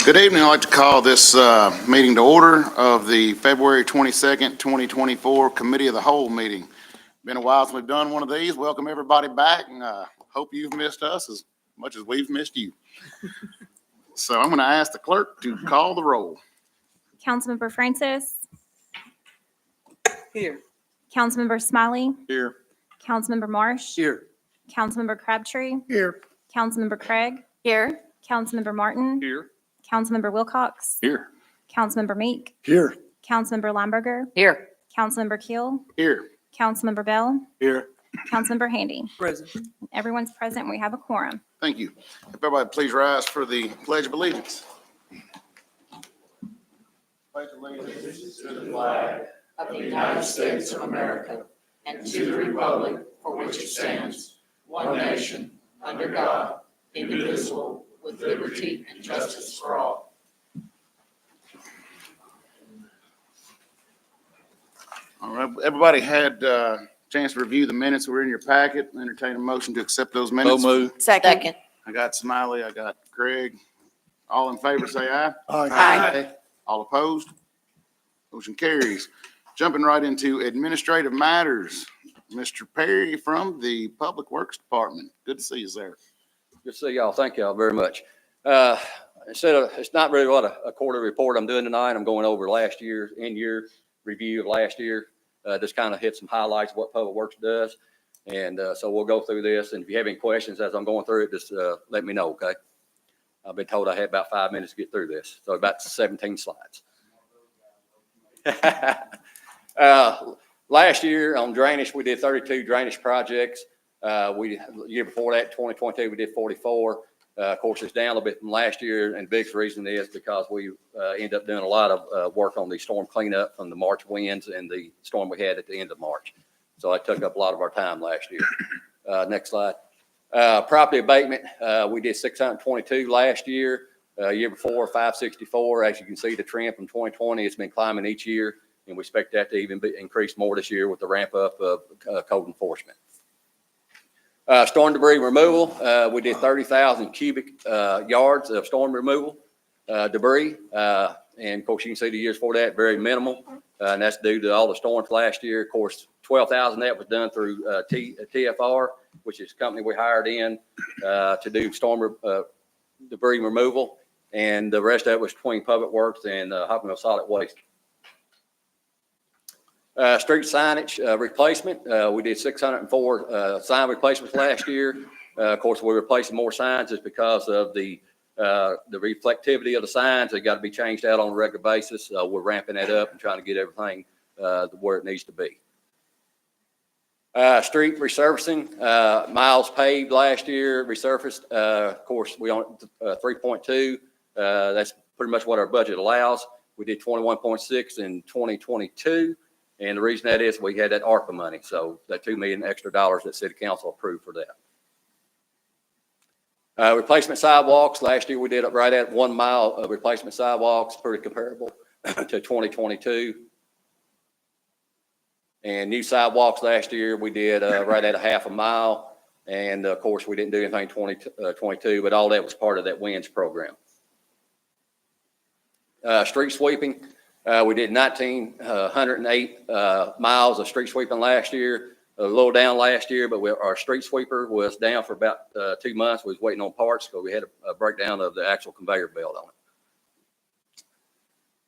Good evening. I'd like to call this meeting to order of the February 22nd, 2024 Committee of the Whole meeting. Been a while since we've done one of these. Welcome everybody back, and hope you've missed us as much as we've missed you. So I'm going to ask the clerk to call the roll. Councilmember Francis. Here. Councilmember Smiley. Here. Councilmember Marsh. Here. Councilmember Crabtree. Here. Councilmember Craig. Here. Councilmember Martin. Here. Councilmember Wilcox. Here. Councilmember Meek. Here. Councilmember Limburger. Here. Councilmember Keel. Here. Councilmember Bell. Here. Councilmember Handy. Present. Everyone's present. We have a quorum. Thank you. If everybody please rise for the Pledge of Allegiance. Pledge allegiance to the flag Of the United States of America and to the republic for which it stands, one nation, under God, indivisible, with liberty and justice for all. All right, everybody had a chance to review the minutes that were in your packet. Entertain a motion to accept those minutes. Second. I got Smiley, I got Craig. All in favor, say aye. Aye. All opposed? Motion carries. Jumping right into administrative matters. Mr. Perry from the Public Works Department. Good to see you, sir. Good to see y'all. Thank y'all very much. It's not really what a quarterly report I'm doing tonight. I'm going over last year's in-year review of last year. Just kind of hit some highlights of what Public Works does. And so we'll go through this. And if you have any questions as I'm going through it, just let me know, okay? I've been told I had about 5 minutes to get through this. So about 17 slides. Last year on drainage, we did 32 drainage projects. The year before that, 2022, we did 44. Of course, it's down a little bit from last year, and the biggest reason is because we ended up doing a lot of work on the storm cleanup from the March winds and the storm we had at the end of March. So that took up a lot of our time last year. Next slide. Property abatement, we did 622 last year. Year before, 564. As you can see, the trend from 2020, it's been climbing each year, and we expect that to even increase more this year with the ramp up of code enforcement. Storm debris removal, we did 30,000 cubic yards of storm removal debris. And of course, you can see the years before that, very minimal. And that's due to all the storms last year. Of course, 12,000 that was done through TFR, which is a company we hired in to do storm debris removal. And the rest of it was between Public Works and Hopkinsville Solid Waste. Street signage replacement, we did 604 sign replacements last year. Of course, we're replacing more signs just because of the reflectivity of the signs. They got to be changed out on a regular basis. We're ramping that up and trying to get everything where it needs to be. Street resurfacing, miles paved last year, resurfaced. Of course, we on 3.2. That's pretty much what our budget allows. We did 21.6 in 2022. And the reason that is we had that ARPA money. So that $2 million extra that City Council approved for that. Replacement sidewalks. Last year we did right at 1 mile of replacement sidewalks, pretty comparable to 2022. And new sidewalks last year we did right at a half a mile. And of course we didn't do anything 2022, but all that was part of that WINS program. Street sweeping. We did 1,908 miles of street sweeping last year, a little down last year, but our street sweeper was down for about 2 months. We was waiting on parts because we had a breakdown of the actual conveyor belt on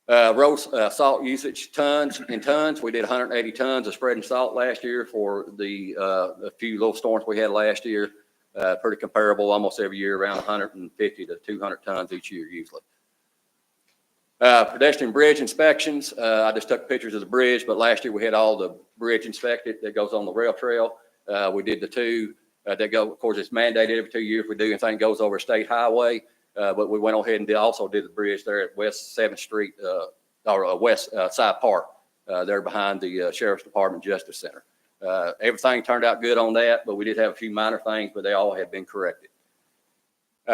it. Road salt usage tons. We did 180 tons of spreading salt last year for the few little storms we had last year. Pretty comparable almost every year, around 150 to 200 tons each year usually. Pedestrian bridge inspections. I just took pictures of the bridge, but last year we had all the bridge inspected that goes on the rail trail. We did the two that go, of course, it's mandated every 2 years. We do anything that goes over a state highway, but we went ahead and also did the bridge there at West 7th Street, or West Side Park, there behind the Sheriff's Department Justice Center. Everything turned out good on that, but we did have a few minor things, but they all had been corrected.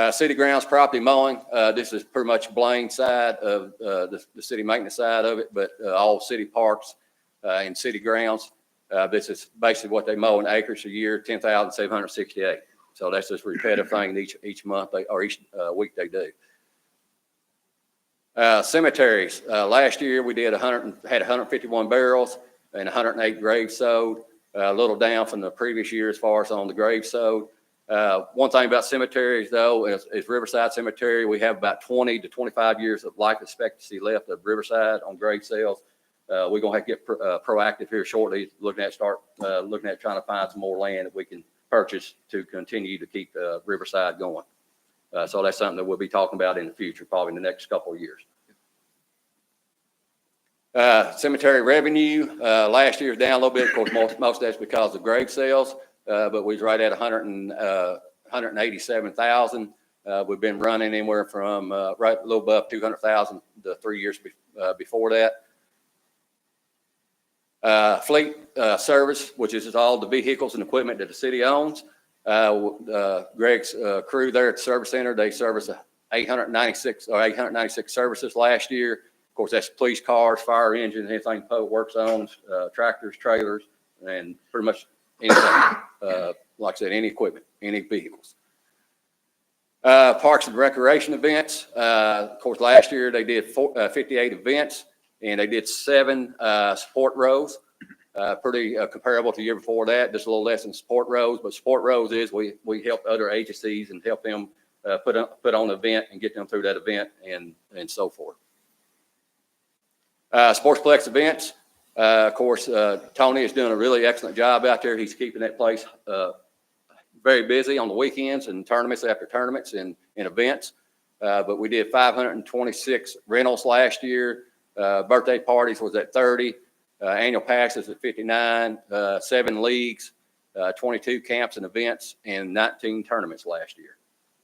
City grounds property mowing. This is pretty much Blaine's side of the city maintenance side of it, but all city parks and city grounds. This is basically what they mow in acres a year, 10,768. So that's just a repetitive thing each month or each week they do. Cemeteries, last year we had 151 burials and 108 graves sowed, a little down from the previous year as far as on the graves sowed. One thing about cemeteries though is Riverside Cemetery, we have about 20 to 25 years of life expectancy left of Riverside on grave sales. We're gonna have to get proactive here shortly, looking at trying to find some more land that we can purchase to continue to keep Riverside going. So that's something that we'll be talking about in the future, probably in the next couple of years. Cemetery revenue, last year was down a little bit. Of course, most of that's because of grave sales, but we was right at 187,000. We've been running anywhere from right a little above 200,000 the 3 years before that. Fleet service, which is all the vehicles and equipment that the city owns. Greg's crew there at the service center, they serviced 896 services last year. Of course, that's police cars, fire engines, anything public works owns, tractors, trailers, and pretty much anything. Like I said, any equipment, any vehicles. Parks and recreation events. Of course, last year they did 58 events, and they did 7 support rows. Pretty comparable to the year before that, just a little less than support rows. But support rows is we help other agencies and help them put on an event and get them through that event and so forth. Sportsplex events. Of course, Tony is doing a really excellent job out there. He's keeping that place very busy on the weekends and tournaments after tournaments and events. But we did 526 rentals last year. Birthday parties was at 30. Annual passes at 59, 7 leagues, 22 camps and events, and 19 tournaments last year.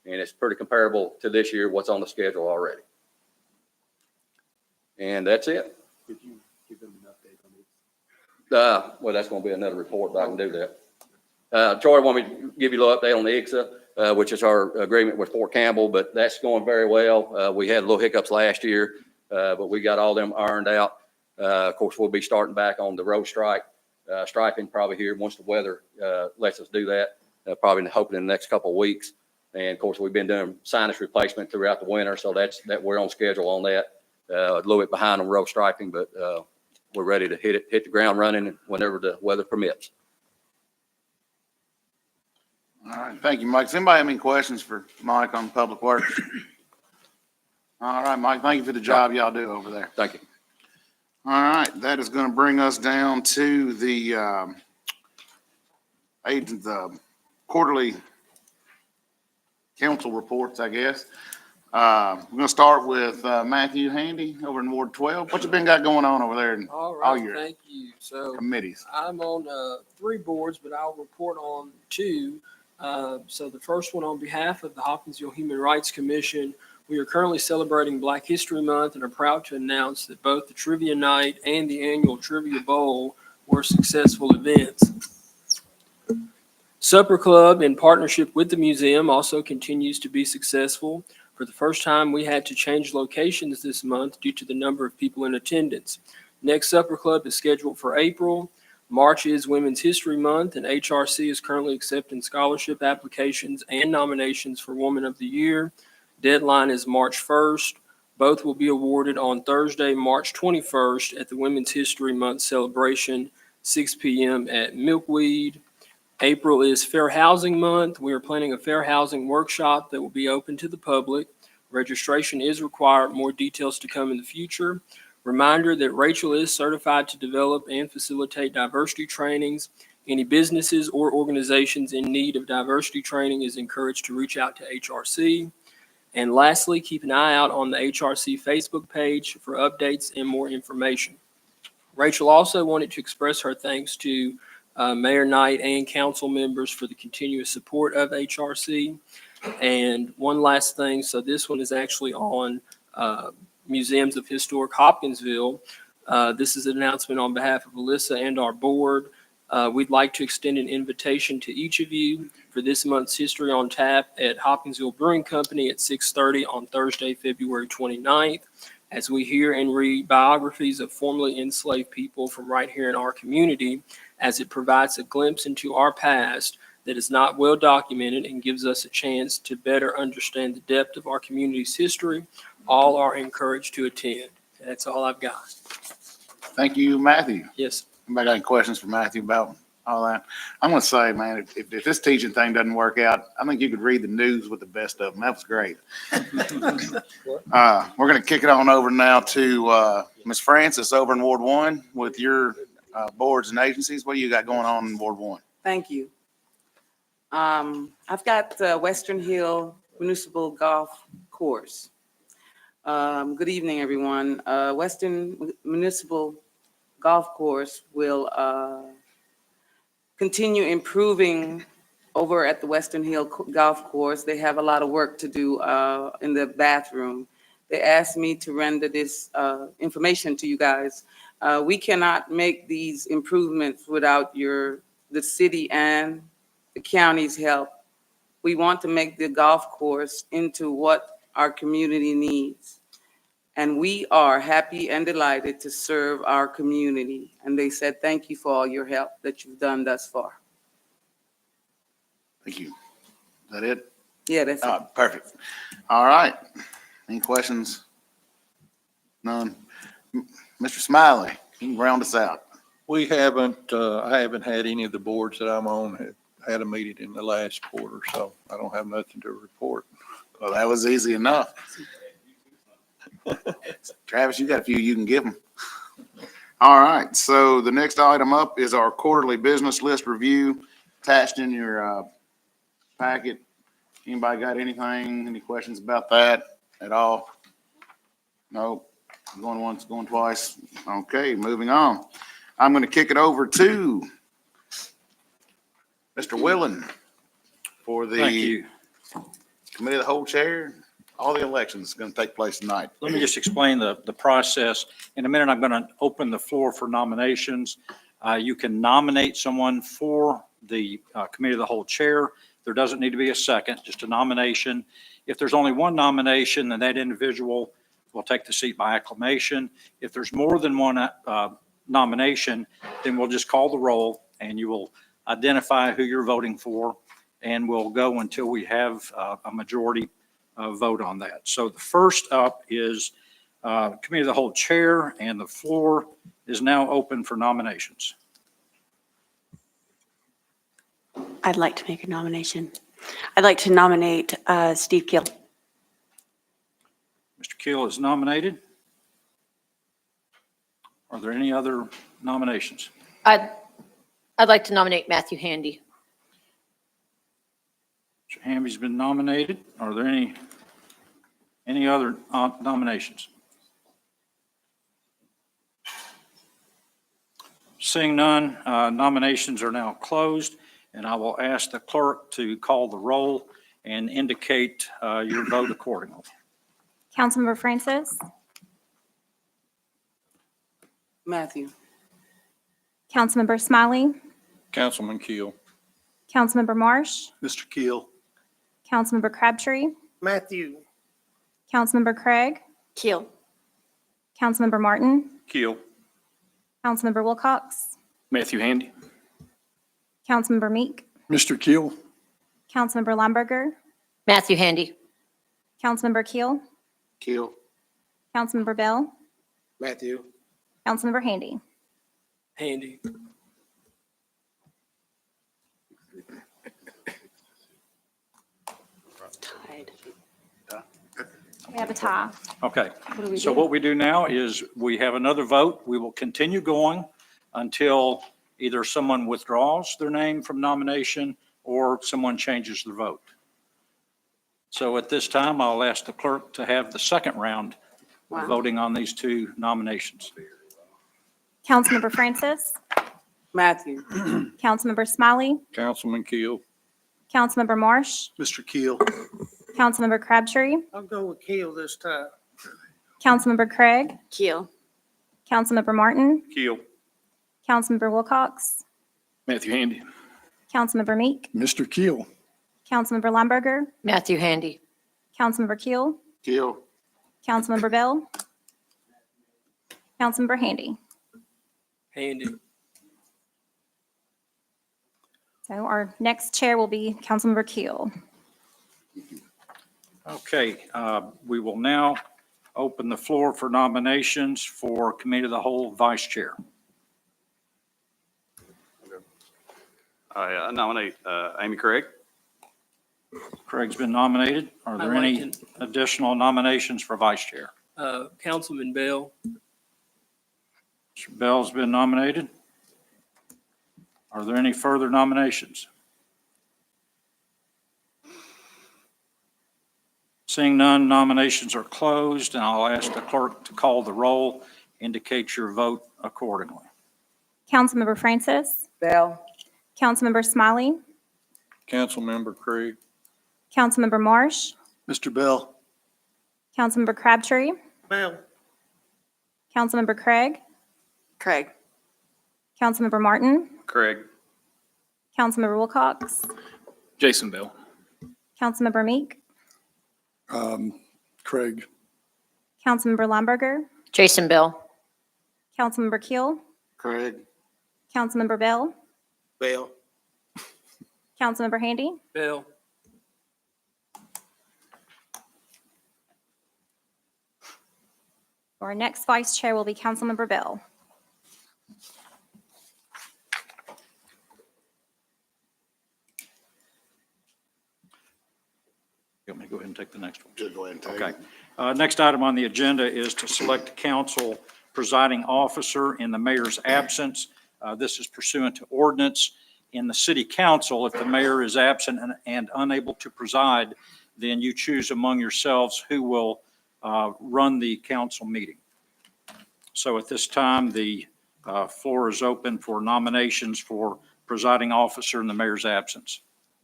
And it's pretty comparable to this year, what's on the schedule already. And that's it. Could you give them an update on this? Well, that's going to be another report, but I can do that. Troy, want me to give you a little update on the ICSA, which is our agreement with Fort Campbell, but that's going very well. We had little hiccups last year, but we got all them ironed out. Of course, we'll be starting back on the road striping probably here once the weather lets us do that, probably hoping in the next couple of weeks. And of course, we've been doing sinus replacement throughout the winter, so that we're on schedule on that. A little bit behind on road striping, but we're ready to hit the ground running whenever the weather permits. All right, thank you, Mike. Does anybody have any questions for Mike on Public Works? All right, Mike, thank you for the job y'all do over there. Thank you. All right, that is going to bring us down to the quarterly council reports, I guess. We're going to start with Matthew Handy over in Ward 12. What you been got going on over there in All all right, your thank you. So committees? I'm on 3 boards, but I'll report on 2. So the first one, on behalf of the Hopkinsville Human Rights Commission, we are currently celebrating Black History Month and are proud to announce that both the Trivia Night and the annual Trivia Bowl were successful events. Supper Club, in partnership with the museum, also continues to be successful. For the first time, we had to change locations this month due to the number of people in attendance. Next Supper Club is scheduled for April. March is Women's History Month, and HRC is currently accepting scholarship applications and nominations for Woman of the Year. Deadline is March 1st. Both will be awarded on Thursday, March 21st at the Women's History Month celebration, 6 p.m. at Milkweed. April is Fair Housing Month. We are planning a fair housing workshop that will be open to the public. Registration is required. More details to come in the future. Reminder that Rachel is certified to develop and facilitate diversity trainings. Any businesses or organizations in need of diversity training is encouraged to reach out to HRC. And lastly, keep an eye out on the HRC Facebook page for updates and more information. Rachel also wanted to express her thanks to Mayor Knight and council members for the continuous support of HRC. And one last thing, so this one is actually on Museums of Historic Hopkinsville. This is an announcement on behalf of Alyssa and our board. We'd like to extend an invitation to each of you for this month's History on Tap at Hopkinsville Brewing Company at 6:30 on Thursday, February 29th, as we hear and read biographies of formerly enslaved people from right here in our community, as it provides a glimpse into our past that is not well documented and gives us a chance to better understand the depth of our community's history. All are encouraged to attend. That's all I've got. Thank you, Matthew. Yes. Anybody got any questions for Matthew about all that? I'm gonna say, man, if this teaching thing doesn't work out, I think you could read the news with the best of them. That was great. We're gonna kick it on over now to Ms. Francis over in Ward 1 with your boards and agencies. What do you got going on in Ward 1? Thank you. I've got Western Hill Municipal Golf Course. Good evening, everyone. Western Municipal Golf Course will continue improving over at the Western Hill Golf Course. They have a lot of work to do in the bathroom. They asked me to render this information to you guys. We cannot make these improvements without the city and the county's help. We want to make the golf course into what our community needs. And we are happy and delighted to serve our community. And they said, thank you for all your help that you've done thus far. Thank you. Is that it? Yeah, that's it. Perfect. All right. Any questions? None. Mr. Smiley, you can round us out. We haven't, I haven't had any of the boards that I'm on have had a meeting in the last quarter, so I don't have nothing to report. Well, that was easy enough. Travis, you got a few you can give them. All right, so the next item up is our quarterly business list review attached in your packet. Anybody got anything, any questions about that at all? No, going once, going twice. Okay, moving on. I'm going to kick it over to Mr. Willen for Thank the you. committee of the whole chair. All the elections going to take place tonight. Let me just explain the process. In a minute, I'm going to open the floor for nominations. You can nominate someone for the committee of the whole chair. There doesn't need to be a second, just a nomination. If there's only one nomination, then that individual will take the seat by acclamation. If there's more than one nomination, then we'll just call the roll and you will identify who you're voting for, and we'll go until we have a majority vote on that. So the first up is Committee of the Whole Chair, and the floor is now open for nominations. I'd like to make a nomination. I'd like to nominate Steve Gill. Mr. Keel is nominated. Are there any other nominations? I'd like to nominate Matthew Handy. Mr. Hamby's been nominated. Are there any other nominations? Seeing none, nominations are now closed, and I will ask the clerk to call the roll and indicate your vote accordingly. Councilmember Francis, Matthew. Councilmember Smiley, Councilman Keel. Councilmember Marsh, Mr. Keel. Councilmember Crabtree, Matthew. Councilmember Craig, Keel. Councilmember Martin, Keel. Councilmember Wilcox, Matthew Handy. Councilmember Meek, Mr. Keel. Councilmember Limburger, Matthew Handy. Councilmember Keel, Keel. Councilmember Bell, Matthew. Councilmember Handy. Handy. Tied. We have a tie. Okay. What do we So do? what we do now is we have another vote. We will continue going until either someone withdraws their name from nomination or someone changes their vote. So at this time, I'll ask the clerk to have the second round Wow. of voting on these two nominations. Councilmember Francis, Matthew. Councilmember Smiley, Councilman Keel. Councilmember Marsh, Mr. Keel. Councilmember Crabtree, I'll go with Keel this time. Councilmember Craig, Keel. Councilmember Martin, Keel. Councilmember Wilcox, Matthew Handy. Councilmember Meek, Mr. Keel. Councilmember Limburger, Matthew Handy. Councilmember Keel, Keel. Councilmember Bell, Councilmember Handy. Handy. So our next chair will be Councilmember Keel. Okay, we will now open the floor for nominations for Committee of the Whole Vice Chair. I nominate Amy Craig. Craig's been nominated. Are there I'd like any additional nominations for Vice Chair? Councilman Bell. Mr. Bell's been nominated. Are there any further nominations? Seeing none, nominations are closed, and I'll ask the clerk to call the roll. Indicate your vote accordingly. Councilmember Francis, Bell? Councilmember Smiley, Councilmember Craig. Councilmember Marsh, Mr. Bell. Councilmember Crabtree, Bell. Councilmember Craig, Craig. Councilmember Martin, Craig. Councilmember Wilcox, Jason Bell. Councilmember Meek, Craig. Councilmember Lumberger, Jason Bell. Councilmember Keel, Craig. Councilmember Bell, Bell. Councilmember Handy, Bell. Our next vice chair will be Councilmember Bell. You want me to go ahead and take the next one? Just go ahead and take Okay. it. Next item on the agenda is to select council presiding officer in the mayor's absence. This is pursuant to ordinance in the city council. If the mayor is absent and unable to preside, then you choose among yourselves who will run the council meeting. So at this time, the floor is open for nominations for presiding officer in the mayor's absence.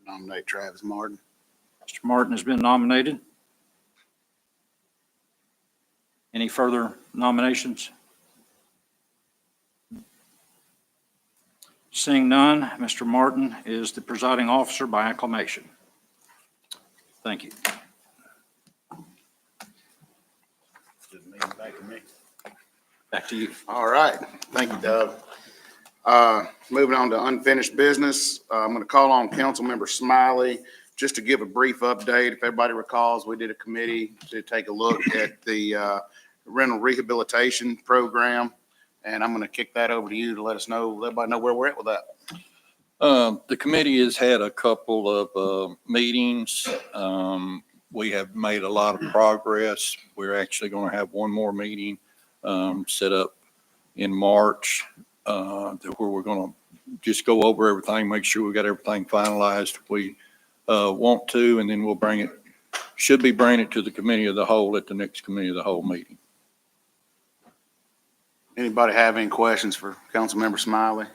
Nominate Travis Martin. Mr. Martin has been nominated. Any further nominations? Seeing none, Mr. Martin is the presiding officer by acclamation. Thank you. Back to you. All right. Thank you, Doug. Moving on to unfinished business, I'm going to call on Councilmember Smiley just to give a brief update. If everybody recalls, we did a committee to take a look at the rental rehabilitation program, and I'm going to kick that over to you to let us know, let everybody know where we're at with that. The committee has had a couple of meetings. We have made a lot of progress. We're actually going to have one more meeting set up in March where we're going to just go over everything, make sure we got everything finalized. We want to, and then we'll should be bringing it to the committee of the whole at the next committee of the whole meeting. Anybody have any questions for Councilmember Smiley?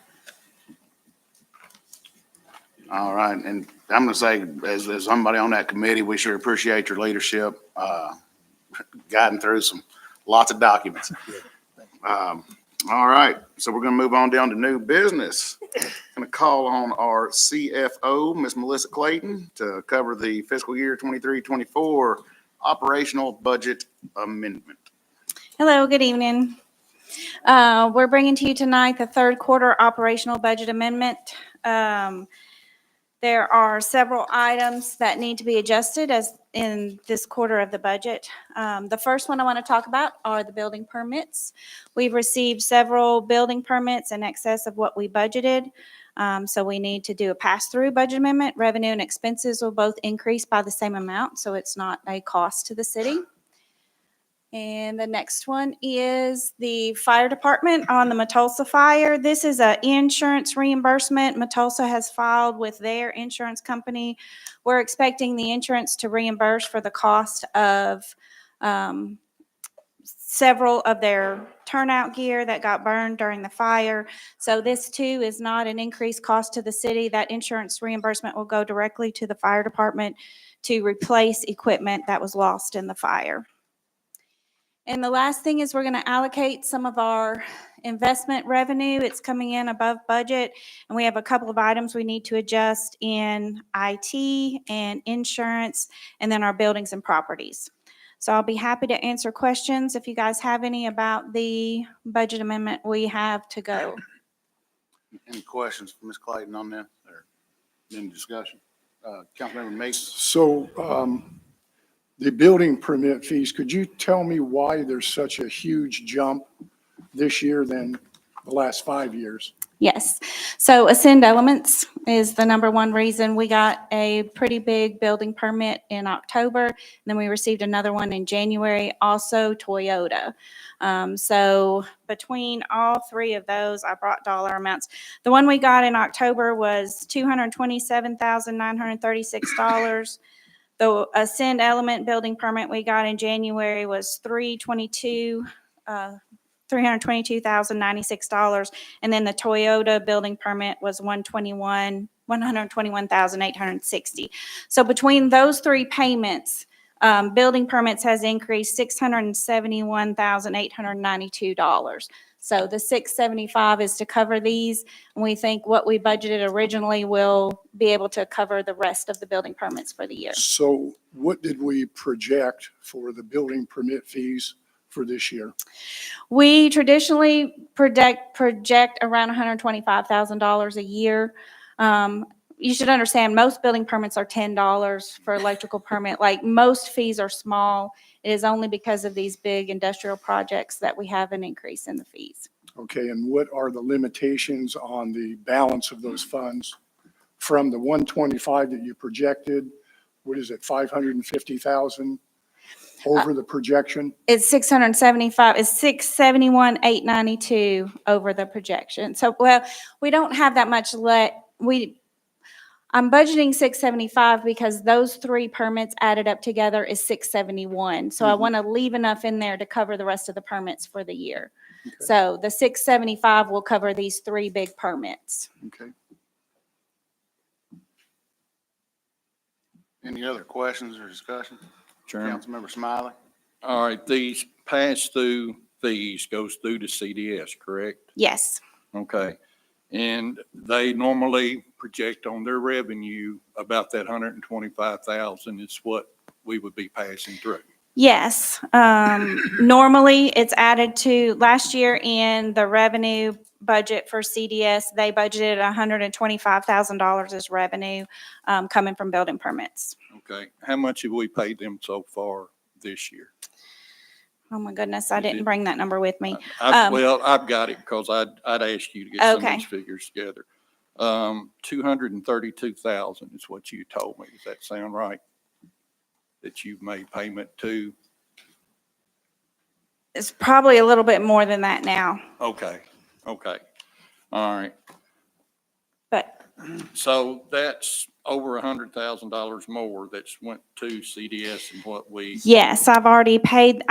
All right, and I'm going to say, as somebody on that committee, we sure appreciate your leadership, guiding through lots of documents. All right, so we're going to move on down to new business. Going to call on our CFO, Ms. Melissa Clayton, to cover the fiscal year 23-24 operational budget amendment. Hello, good evening. We're bringing to you tonight the third quarter operational budget amendment. There are several items that need to be adjusted as in this quarter of the budget. The first one I want to talk about are the building permits. We've received several building permits in excess of what we budgeted. So we need to do a pass-through budget amendment. Revenue and expenses will both increase by the same amount, so it's not a cost to the city. And the next one is the fire department on the Matulsa fire. This is an insurance reimbursement. Matulsa has filed with their insurance company. We're expecting the insurance to reimburse for the cost of several of their turnout gear that got burned during the fire. So this too is not an increased cost to the city. That insurance reimbursement will go directly to the fire department to replace equipment that was lost in the fire. And the last thing is we're going to allocate some of our investment revenue. It's coming in above budget, and we have a couple of items we need to adjust in IT and insurance, and then our buildings and properties. So I'll be happy to answer questions if you guys have any about the budget amendment we have to go. Any questions for Ms. Clayton on that, or any discussion? Councilmember Mason? So the building permit fees, could you tell me why there's such a huge jump this year than the last 5 years? Yes. So Ascend Elements is the number one reason. We got a pretty big building permit in October, and then we received another one in January, also Toyota. So between all three of those, I brought dollar amounts. The one we got in October was $227,936. The Ascend Element building permit we got in January was $322,096. And then the Toyota building permit was $121,860. So between those three payments, building permits has increased $671,892. So the $675 is to cover these, and we think what we budgeted originally will be able to cover the rest of the building permits for the year. So what did we project for the building permit fees for this year? We traditionally project around $125,000 a year. You should understand, most building permits are $10 for electrical permit. Like, most fees are small. It is only because of these big industrial projects that we have an increase in the fees. Okay, and what are the limitations on the balance of those funds? From the 125 that you projected, what is it, 550,000 over the projection? It's 675, it's 671,892 over the projection. So, well, we don't have that much I'm budgeting 675 because those three permits added up together is 671. So I want to leave enough in there to cover the rest of the permits for the year. Okay. So the 675 will cover these three big permits. Okay. Any other questions or discussion? Chairman. Councilmember Smiley? All right, these pass-through fees goes through to CDS, correct? Yes. Okay. And they normally project on their revenue about that 125,000 is what we would be passing through. Yes. Normally, it's added to, last year in the revenue budget for CDS, they budgeted $125,000 as revenue coming from building permits. Okay. How much have we paid them so far this year? Oh, my goodness, I didn't bring that number with me. Well, I've got it because I'd asked you to get some of Okay. these figures together. 232,000 is what you told me. Does that sound right? That you've made payment to? It's probably a little bit more than that now, Okay. Okay. All right. but So that's over $100,000 more that's went to CDS and what we. yes, I already paid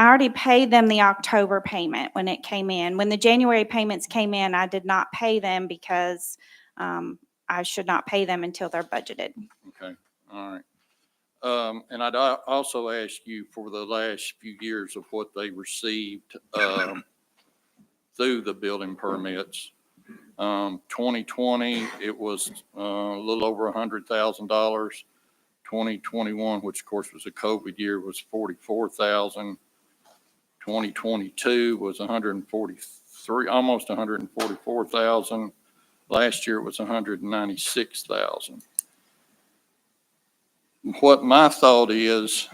them the October payment when it came in. When the January payments came in, I did not pay them because I should not pay them until they're budgeted. Okay. All right. And I'd also ask you for the last few years of what they received through the building permits. 2020, it was a little over $100,000. 2021, which of course was a COVID year, was $44,000. 2022 was 143, almost 144,000. Last year it was 196,000. What my thought is,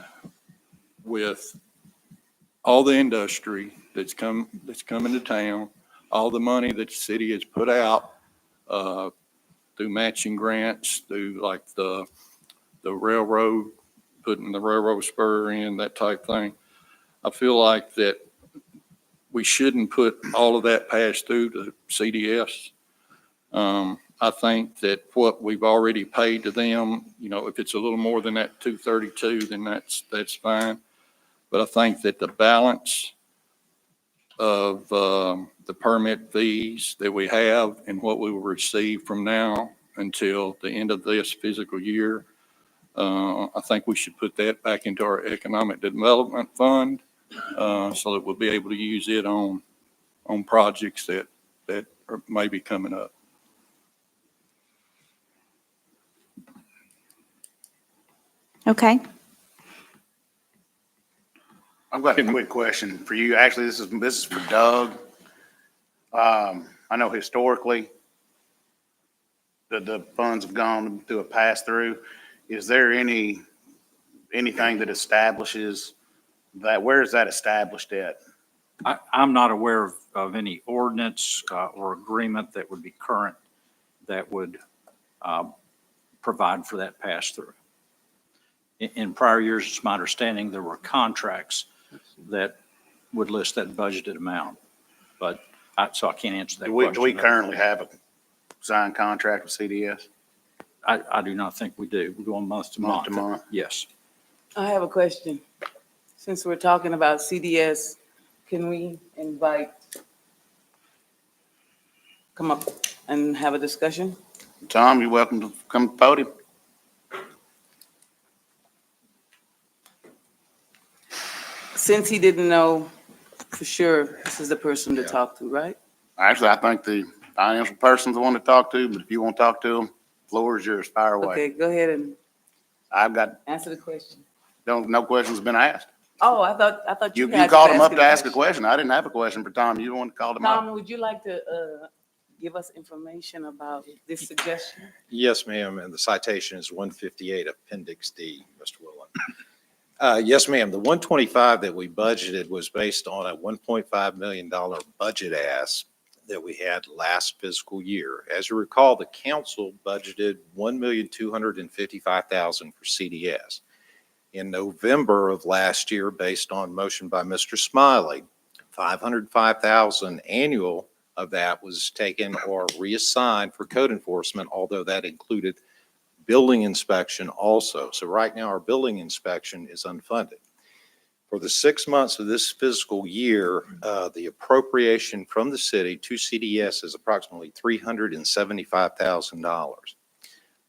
with all the industry that's coming to town, all the money that the city has put out through matching grants, through like the railroad, putting the railroad spur in, that type thing, I feel like that we shouldn't put all of that pass through to CDS. I think that what we've already paid to them, you know, if it's a little more than that 232, then that's fine. But I think that the balance of the permit fees that we have and what we will receive from now until the end of this fiscal year, I think we should put that back into our economic development fund so that we'll be able to use it on projects that are maybe coming up. Okay. I've got a quick question for you. Actually, this is for Doug. I know historically the funds have gone through a pass-through. Is there any anything that establishes that? Where is that established at? I'm not aware of any ordinance or agreement that would be current that would provide for that pass-through. In prior years, it's my understanding there were contracts that would list that budgeted amount, but so I can't answer that Do question. we currently have a signed contract with CDS? I do not think we do. We go on month to month. Month to month? Yes. I have a question. Since we're talking about CDS, can we invite, come up and have a discussion? Tom, you're welcome to come to the podium. Since he didn't know for sure, this is the person to talk to, right? Actually, I think the financial person's the one to talk to, but if you want to talk to him, floor is yours. Fire away. Okay, go ahead and I've got, answer the question. no questions been asked. Oh, I thought you You had called him up to ask a question. I didn't have a question for Tom. You the one that called him up. Tom, would you like to give us information about this suggestion? Yes, ma'am, and the citation is 158 Appendix D, Mr. Willen. Yes, ma'am, the 125 that we budgeted was based on a $1.5 million budget ask that we had last fiscal year. As you recall, the council budgeted $1,255,000 for CDS. In November of last year, based on motion by Mr. Smiley, $505,000 annual of that was taken or reassigned for code enforcement, although that included building inspection also. So right now, our building inspection is unfunded. For the 6 months of this fiscal year, the appropriation from the city to CDS is approximately $375,000.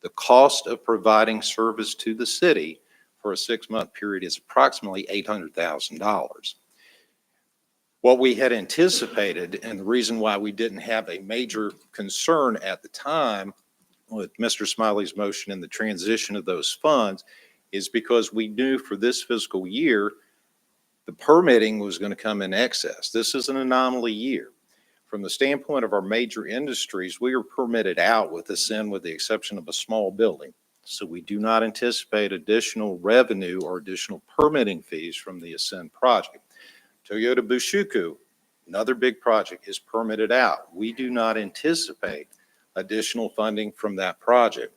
The cost of providing service to the city for a 6-month period is approximately $800,000. What we had anticipated, and the reason why we didn't have a major concern at the time with Mr. Smiley's motion and the transition of those funds, is because we knew for this fiscal year, the permitting was going to come in excess. This is an anomaly year. From the standpoint of our major industries, we are permitted out with this end with the exception of a small building. So we do not anticipate additional revenue or additional permitting fees from the Ascend project. Toyota Bushuku, another big project, is permitted out. We do not anticipate additional funding from that project.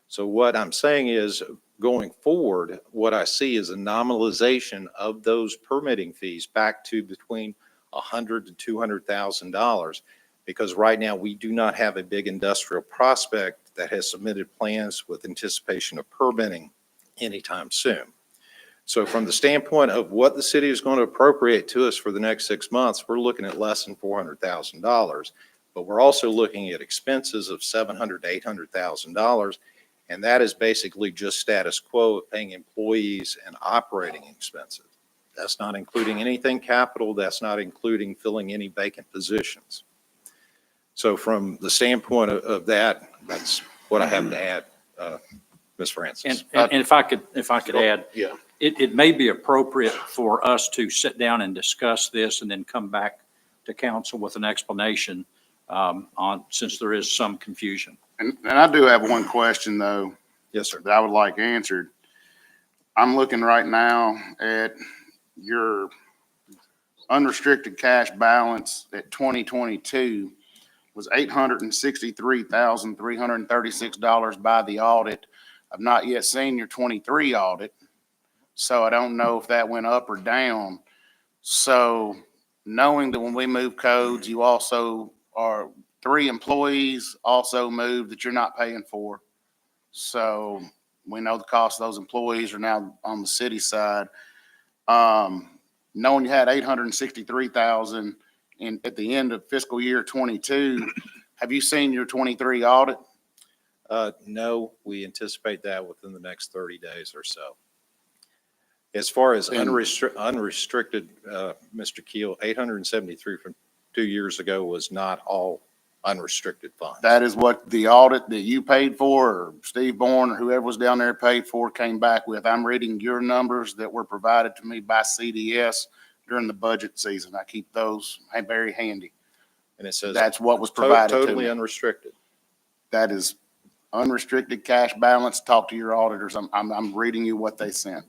So what I'm saying is, going forward, what I see is a normalization of those permitting fees back to between $100,000 to $200,000, because right now we do not have a big industrial prospect that has submitted plans with anticipation of permitting anytime soon. So from the standpoint of what the city is going to appropriate to us for the next 6 months, we're looking at less than $400,000, but we're also looking at expenses of $700,000 to $800,000. And that is basically just status quo of paying employees and operating expenses. That's not including anything capital. That's not including filling any vacant positions. So from the standpoint of that, that's what I have to add, Ms. Francis. And if I could add, Yeah. it may be appropriate for us to sit down and discuss this and then come back to council with an explanation since there is some confusion. And I do have one question though. Yes, sir. That I would like answered. I'm looking right now at your unrestricted cash balance at 2022 was $863,336 by the audit. I've not yet seen your 23 audit, so I don't know if that went up or down. So knowing that when we move codes, you also are 3 employees also moved that you're not paying for. So we know the cost of those employees are now on the city side. Knowing you had $863,000 at the end of fiscal year 22, have you seen your 23 audit? No, we anticipate that within the next 30 days or so. As far as unrestricted, Mr. Keel, 873 from 2 years ago was not all unrestricted funds. That is what the audit that you paid for, or Steve Bourne, or whoever was down there paid for, came back with. I'm reading your numbers that were provided to me by CDS during the budget season. I keep those very handy. And it says That's what was provided to totally me. unrestricted. That is unrestricted cash balance. Talk to your auditors. I'm reading you what they sent.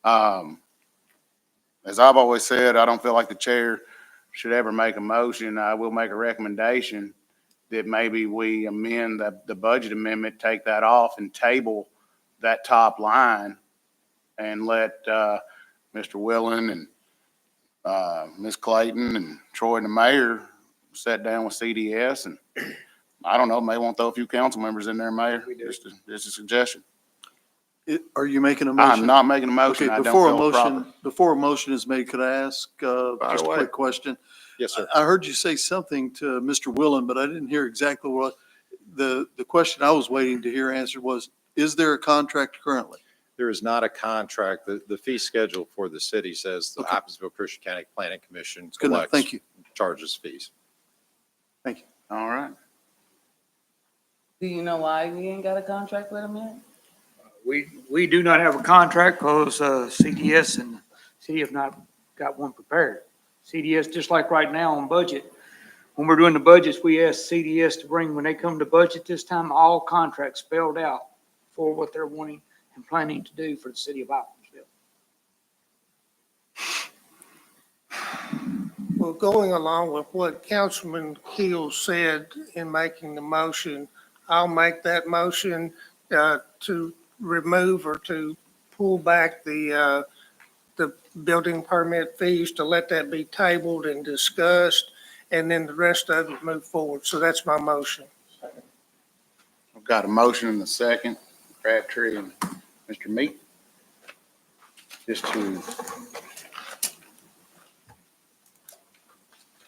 As I've always said, I don't feel like the chair should ever make a motion. I will make a recommendation that maybe we amend the budget amendment, take that off and table that top line and let Mr. Willen and Ms. Clayton and Troy and the mayor sit down with CDS, and I don't know, may want to throw a few council members in there, Mayor. Just a suggestion. Are you making a motion? I'm not making a motion. Okay, I don't before a feel proper. motion, before a motion is made, could I ask just a away. quick question? Yes, sir. I heard you say something to Mr. Willen, but I didn't hear exactly what, the question I was waiting to hear answered was, is there a contract currently? There is not a contract. The fee schedule for the city says the Okay. Hopkinsville Christian County Planning Commission Good enough. collects, Thank you. charges fees. Thank you. All right. Do you know why we ain't got a contract with them yet? We do not have a contract because CDS and the city have not got one prepared. CDS, just like right now on budget, when we're doing the budgets, we ask CDS to bring, when they come to budget this time, all contracts spelled out for what they're wanting and planning to do for the city of Hopkinsville. Well, going along with what Councilman Keel said in making the motion, I'll make that motion to remove or to pull back the building permit fees, to let that be tabled and discussed, and then the rest of it move forward. So that's my motion. I've got a motion and a second, Crabtree and Mr. Meek. Just to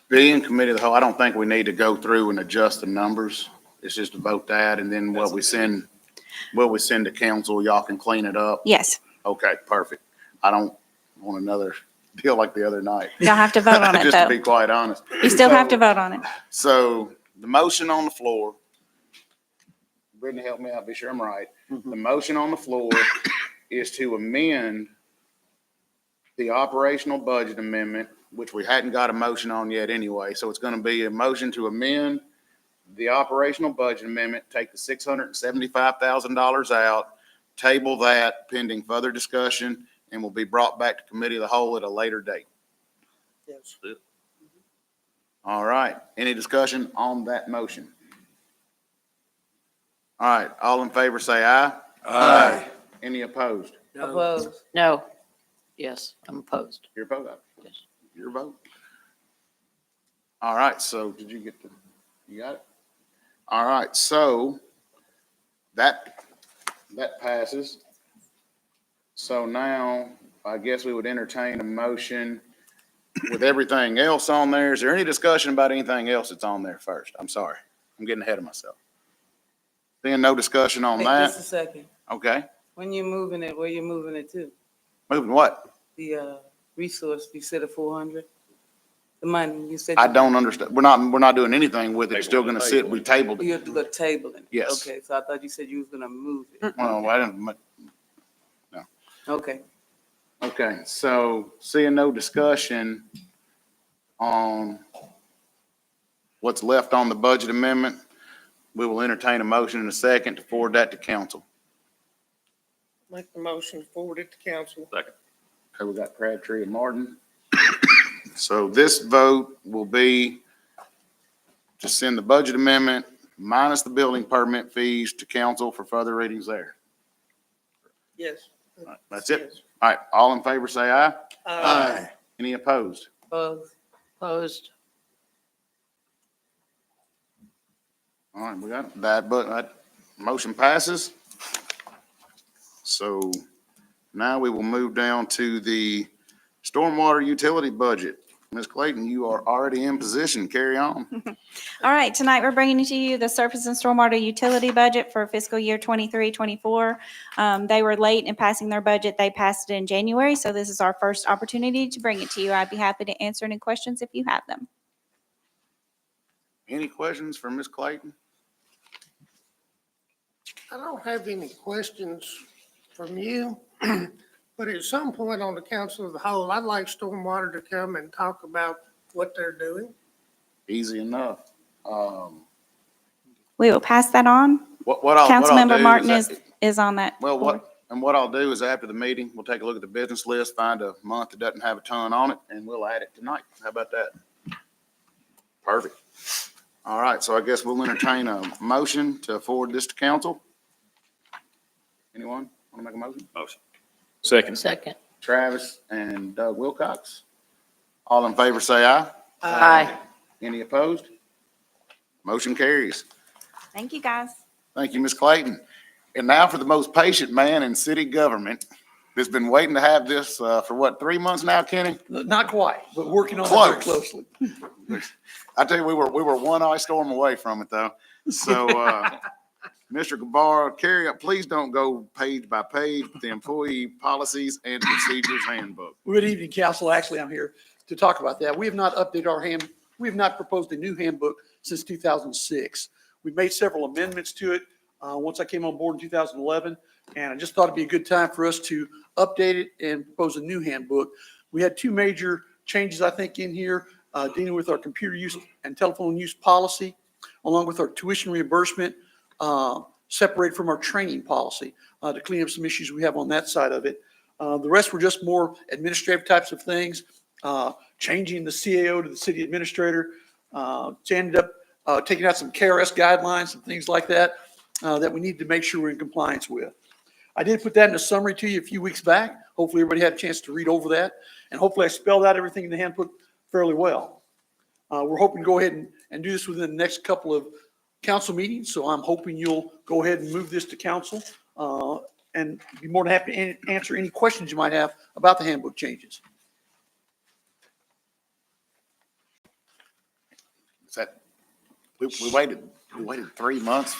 be in committee of the whole, I don't think we need to go through and adjust the numbers. It's just to vote that, and then what we send to council, y'all can clean it up. Yes, Okay, perfect. I don't want another deal like the other night. you'll have to vote on it, Just to though. be quite honest. You still have to vote on it. So the motion on the floor, Brittany, help me out, be sure I'm right. The motion on the floor is to amend the operational budget amendment, which we hadn't got a motion on yet anyway. So it's going to be a motion to amend the operational budget amendment, take the $675,000 out, table that pending further discussion, and will be brought back to committee of the whole at a later date. Yes. All right. Any discussion on that motion? All right. All in favor, say aye. Aye. Any opposed? Opposed? No. Yes, I'm opposed. Your vote. Yes. Your vote. All right. So did you get you got it? All right. So that passes. So now I guess we would entertain a motion with everything else on there. Is there any discussion about anything else that's on there first? I'm sorry. I'm getting ahead of myself. Being no discussion on Hey, that. just a second. Okay. When you're moving it, where you moving it to? Moving what? The resource, you said of 400? The money, you said. I don't understand. We're not doing anything with it. It's still gonna sit. We tabled You it. have to go tabling it? Yes. Okay, so I thought you said you was gonna move it. Well, I didn't. Okay. Okay, so seeing no discussion on what's left on the budget amendment, we will entertain a motion in a second to forward that to council. Make the motion, forward it to council. Second. Okay, we got Crabtree and Martin. So this vote will be to send the budget amendment minus the building permit fees to council for further readings there. Yes. All right, that's it. All right, all in favor, say aye. Aye. Any opposed? Opposed? Opposed. All right, we got it. That motion passes. So now we will move down to the stormwater utility budget. Ms. Clayton, you are already in position. Carry on. All right, tonight we're bringing to you the surface and stormwater utility budget for fiscal year 23-24. They were late in passing their budget. They passed it in January, so this is our first opportunity to bring it to you. I'd be happy to answer any questions if you have them. Any questions for Ms. Clayton? I don't have any questions from you, but at some point on the council of the whole, I'd like stormwater to come and talk about what they're doing. Easy enough. We will pass that on. What I'll do Councilmember Martin is, is on that. well, board. And what I'll do is after the meeting, we'll take a look at the business list, find a month that doesn't have a ton on it, and we'll add it tonight. How about that? Perfect. All right, so I guess we'll entertain a motion to forward this to council. Anyone want to make a motion? Motion. Second. Travis and Doug Wilcox. All in favor, say aye. Aye. Any opposed? Motion carries. Thank you, guys. Thank you, Ms. Clayton. And now for the most patient man in city government that's been waiting to have this for what, 3 months now, Kenny? Not quite, but working on it very closely. I tell you, we were one ice storm away from it though. So, Mr. Gabar, carry up, please don't go page by page, but the employee policies and procedures handbook. Good evening, council. Actually, I'm here to talk about that. We have not updated we have not proposed a new handbook since 2006. We've made several amendments to it once I came on board in 2011, and I just thought it'd be a good time for us to update it and propose a new handbook. We had two major changes, I think, in here dealing with our computer use and telephone use policy, along with our tuition reimbursement, separated from our training policy to clean up some issues we have on that side of it. The rest were just more administrative types of things, changing the CAO to the city administrator, ended up taking out some KRS guidelines and things like that that we need to make sure we're in compliance with. I did put that in a summary to you a few weeks back. Hopefully everybody had a chance to read over that, and hopefully I spelled out everything in the handbook fairly well. We're hoping to go ahead and do this within the next couple of council meetings, so I'm hoping you'll go ahead and move this to council and be more than happy to answer any questions you might have about the handbook changes. Is that, we waited 3 months.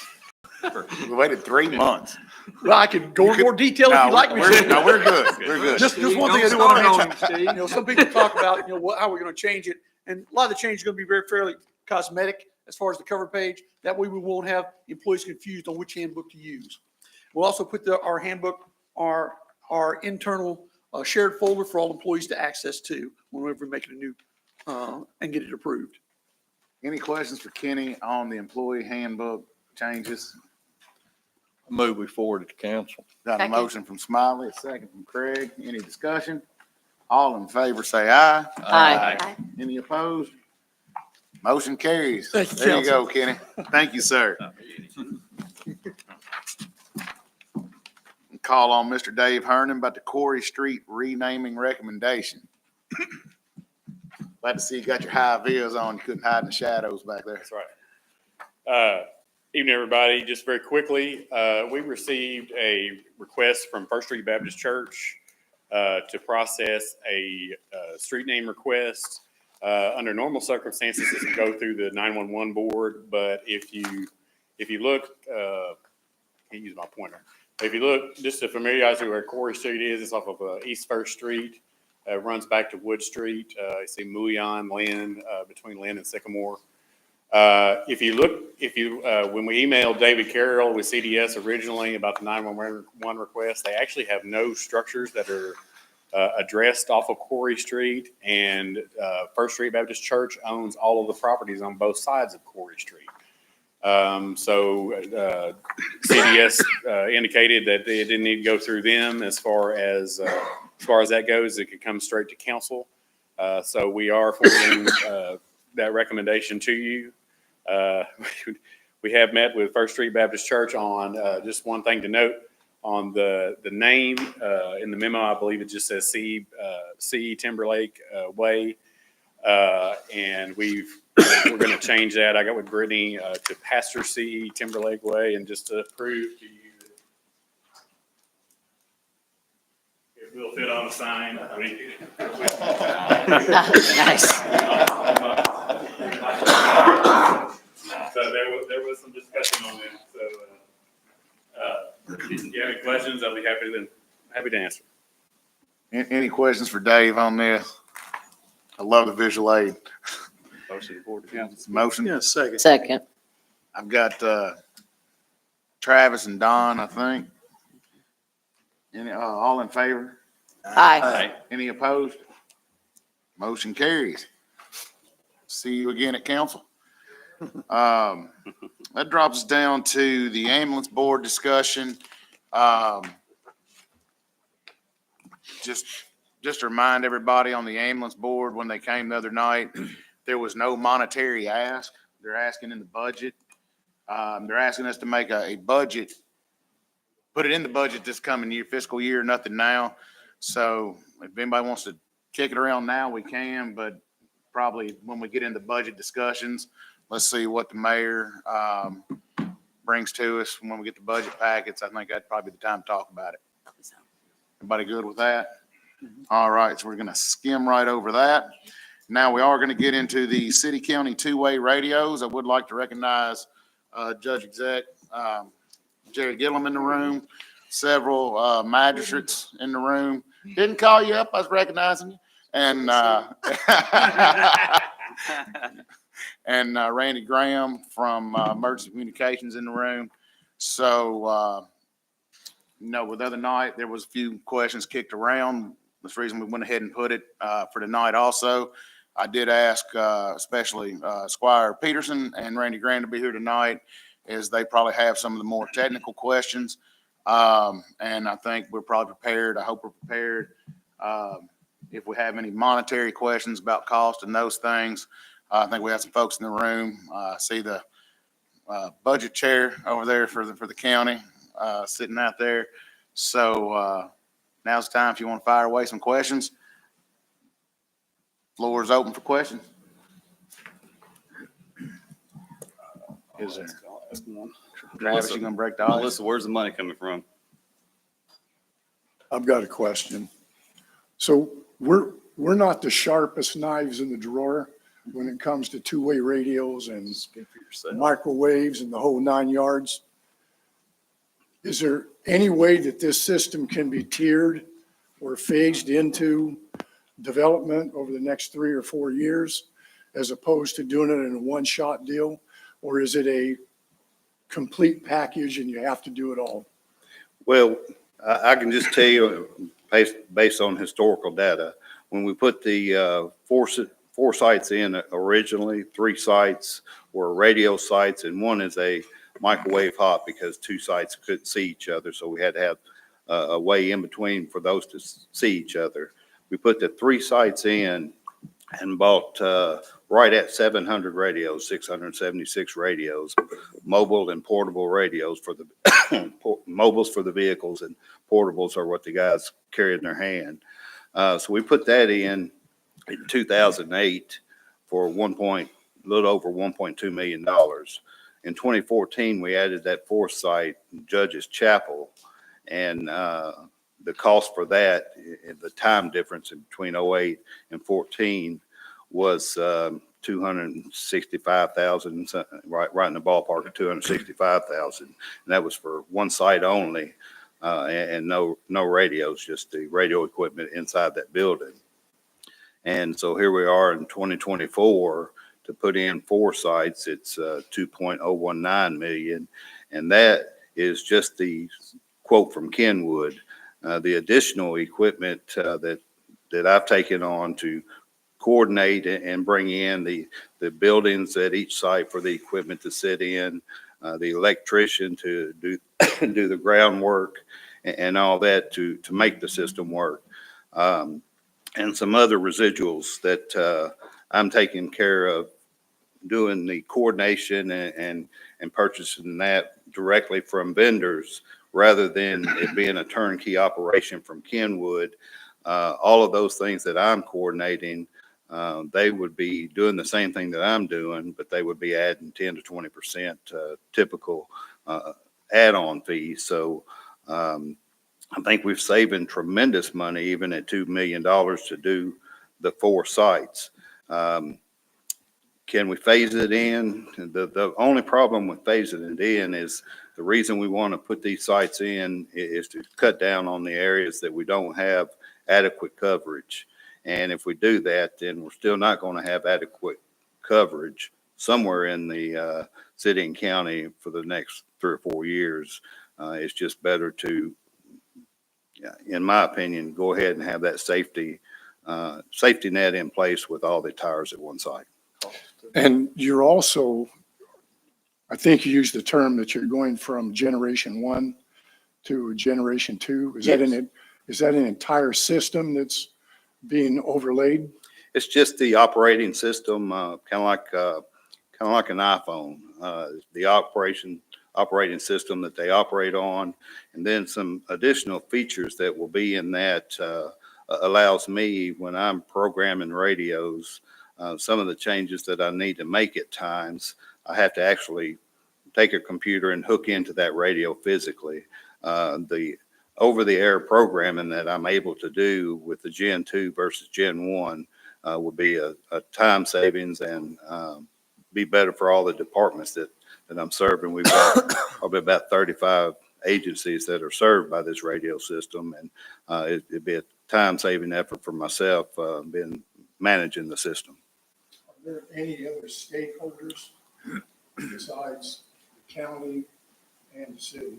We waited 3 months. Well, I could go into more detail if you'd like me to. No, we're good. We're good. Just one thing I do want to mention, some people talk about, how we're going to change it. And a lot of the change is going to be fairly cosmetic as far as the cover page. That way we won't have employees confused on which handbook to use. We'll also put our handbook, our internal shared folder for all employees to access to whenever we make it a new and get it approved. Any questions for Kenny on the employee handbook changes? Move we forward to council. Got a motion from Smiley, a second from Craig. Any discussion? All in favor, say aye. Aye. Any opposed? Motion carries. Thank you, There you council. go, Kenny. Thank you, sir. Call on Mr. Dave Hernan about the Quarry Street renaming recommendation. Glad to see you got your high vis on. You couldn't hide in the shadows back there. That's right. Evening, everybody. Just very quickly, we received a request from First Street Baptist Church to process a street name request. Under normal circumstances, this would go through the 911 board, but if you look, can't use my pointer. If you look, just to familiarize you where Quarry Street is, it's off of East First Street. Runs back to Wood Street. You see Mouillon, Lynn, between Lynn and Sycamore. When we emailed David Carroll with CDS originally about the 911 request, they actually have no structures that are addressed off of Quarry Street, and First Street Baptist Church owns all of the properties on both sides of Quarry Street. CDS indicated that it didn't need to go through them as far as that goes. It could come straight to council. So we are forwarding that recommendation to you. We have met with First Street Baptist Church on just one thing to note on the name in the memo. I believe it just says C. Timberlake Way, and we're going to change that. I got with Brittany to Pastor C. Timberlake Way, and just to prove to you it will fit on the sign. Nice. So there was some discussion on that. So if you have any questions, I'll be happy to answer. Any questions for Dave on this? I love the visual aid. Motion to board to council. Motion? Yeah, second. Second. I've got Travis and Don, I think. All in favor? Aye. Any opposed? Motion carries. See you again at council. That drops us down to the ambulance board discussion. Just to remind everybody on the ambulance board, when they came the other night, there was no monetary ask. They're asking in the budget. They're asking us to make a budget, put it in the budget this coming year, fiscal year, nothing now. So if anybody wants to kick it around now, we can, but probably when we get into budget discussions, let's see what the mayor brings to us when we get the budget packets. I think that's probably the time to talk about it. Everybody good with that? All right, so we're gonna skim right over that. Now we are gonna get into the city-county two-way radios. I would like to recognize Judge Exec Jerry Gillum in the room, several magistrates in the room. Didn't call you up, I was recognizing you. And and Randy Graham from Emergency Communications in the room. So, with the other night, there was a few questions kicked around. That's the reason we went ahead and put it for tonight also. I did ask especially Squire Peterson and Randy Graham to be here tonight, as they probably have some of the more technical questions. And I think we're probably prepared. I hope we're prepared. If we have any monetary questions about cost and those things, I think we have some folks in the room. See the budget chair over there for the county sitting out there. So now's the time if you want to fire away some questions. Floor is open for questions. Is there? Travis, you gonna break the ice? Melissa, where's the money coming from? I've got a question. So we're not the sharpest knives in the drawer when it comes to two-way radios and microwaves and the whole 9 yards. Is there any way that this system can be tiered or phased into development over the next 3 or 4 years, as opposed to doing it in a one-shot deal? Or is it a complete package and you have to do it all? Well, I can just tell you, based on historical data, when we put the four sites in originally, 3 sites were radio sites and 1 is a microwave hop because 2 sites couldn't see each other. So we had to have a way in between for those to see each other. We put the 3 sites in and bought right at 700 radios, 676 radios, mobile and portable radios for the mobiles for the vehicles, and portables are what the guys carry in their hand. So we put that in 2008 for a little over $1.2 million. In 2014, we added that 4th site, Judge's Chapel, and the cost for that, the time difference in between 08 and 14 was $265,000, right in the ballpark of $265,000. And that was for 1 site only, and no radios, just the radio equipment inside that building. And so here we are in 2024 to put in 4 sites. It's $2.019 million, and that is just the quote from Kenwood. The additional equipment that I've taken on to coordinate and bring in the buildings at each site for the equipment to sit in, the electrician to do the groundwork and all that to make the system work, and some other residuals that I'm taking care of, doing the coordination and purchasing that directly from vendors rather than it being a turnkey operation from Kenwood. All of those things that I'm coordinating, they would be doing the same thing that I'm doing, but they would be adding 10 to 20% typical add-on fees. So I think we've saving tremendous money, even at $2 million to do the 4 sites. Can we phase it in? The only problem with phasing it in is the reason we want to put these sites in is to cut down on the areas that we don't have adequate coverage. And if we do that, then we're still not going to have adequate coverage somewhere in the city and county for the next 3 or 4 years. It's just better to, in my opinion, go ahead and have that safety net in place with all the towers at one site. And you're also, I think you used the term that you're going from generation 1 to generation 2. Is that in it? Is that an entire system that's being overlaid? It's just the operating system, kind of like an iPhone. The operating system that they operate on, and then some additional features that will be in that allows me, when I'm programming radios, some of the changes that I need to make at times, I have to actually take a computer and hook into that radio physically. The over-the-air programming that I'm able to do with the Gen 2 versus Gen 1 will be a time savings and be better for all the departments that I'm serving. We've got probably about 35 agencies that are served by this radio system, and it'd be a time-saving effort for myself managing the system. Are there any other stakeholders besides the county and the city?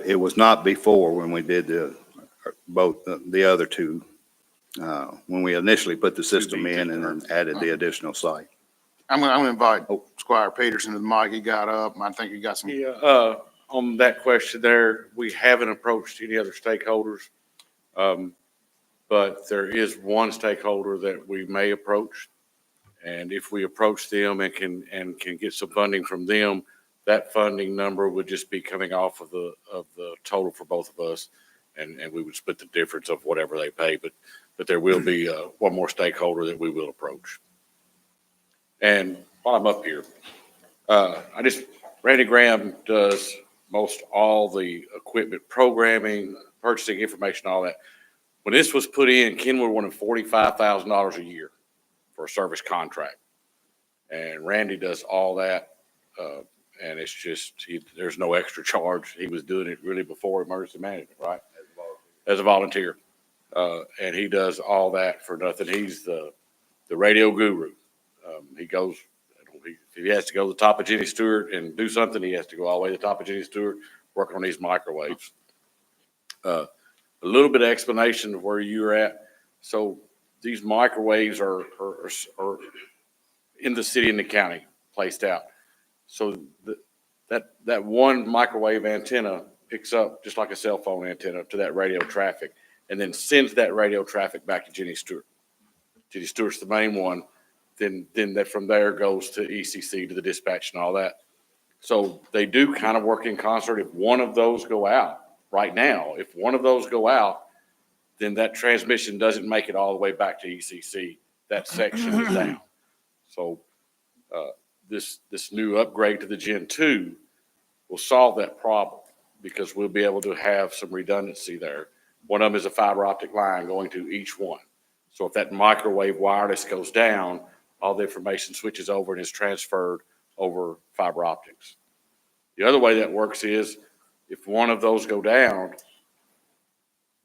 It was not before when we did both the other two, when we initially put the system in and then added the additional site. I'm gonna invite Squire Peterson to the mic. He got up, and I think he got some. Yeah, on that question there, we haven't approached any other stakeholders. But there is one stakeholder that we may approach. And if we approach them and can get some funding from them, that funding number would just be coming off of the total for both of us. And we would split the difference of whatever they pay. But there will be one more stakeholder that we will approach. And while I'm up here, Randy Graham does most all the equipment programming, purchasing information, all that. When this was put in, Kenwood wanted $45,000 a year for a service contract. And Randy does all that. And it's just, there's no extra charge. He was doing it really before emergency management, right? As a volunteer. And he does all that for nothing. He's the radio guru. He goes, if he has to go to the top of Jenny Stewart and do something, he has to go all the way to the top of Jenny Stewart, working on these microwaves. A little bit of explanation of where you're at. So these microwaves are in the city and the county placed out. So that one microwave antenna picks up just like a cell phone antenna to that radio traffic and then sends that radio traffic back to Jenny Stewart. Jenny Stewart's the main one. Then that from there goes to ECC, to the dispatch and all that. So they do kind of work in concert. If one of those go out right now, if one of those go out, then that transmission doesn't make it all the way back to ECC. That section is down. So this new upgrade to the Gen 2 will solve that problem because we'll be able to have some redundancy there. One of them is a fiber optic line going to each one. So if that microwave wireless goes down, all the information switches over and is transferred over fiber optics. The other way that works is if one of those go down,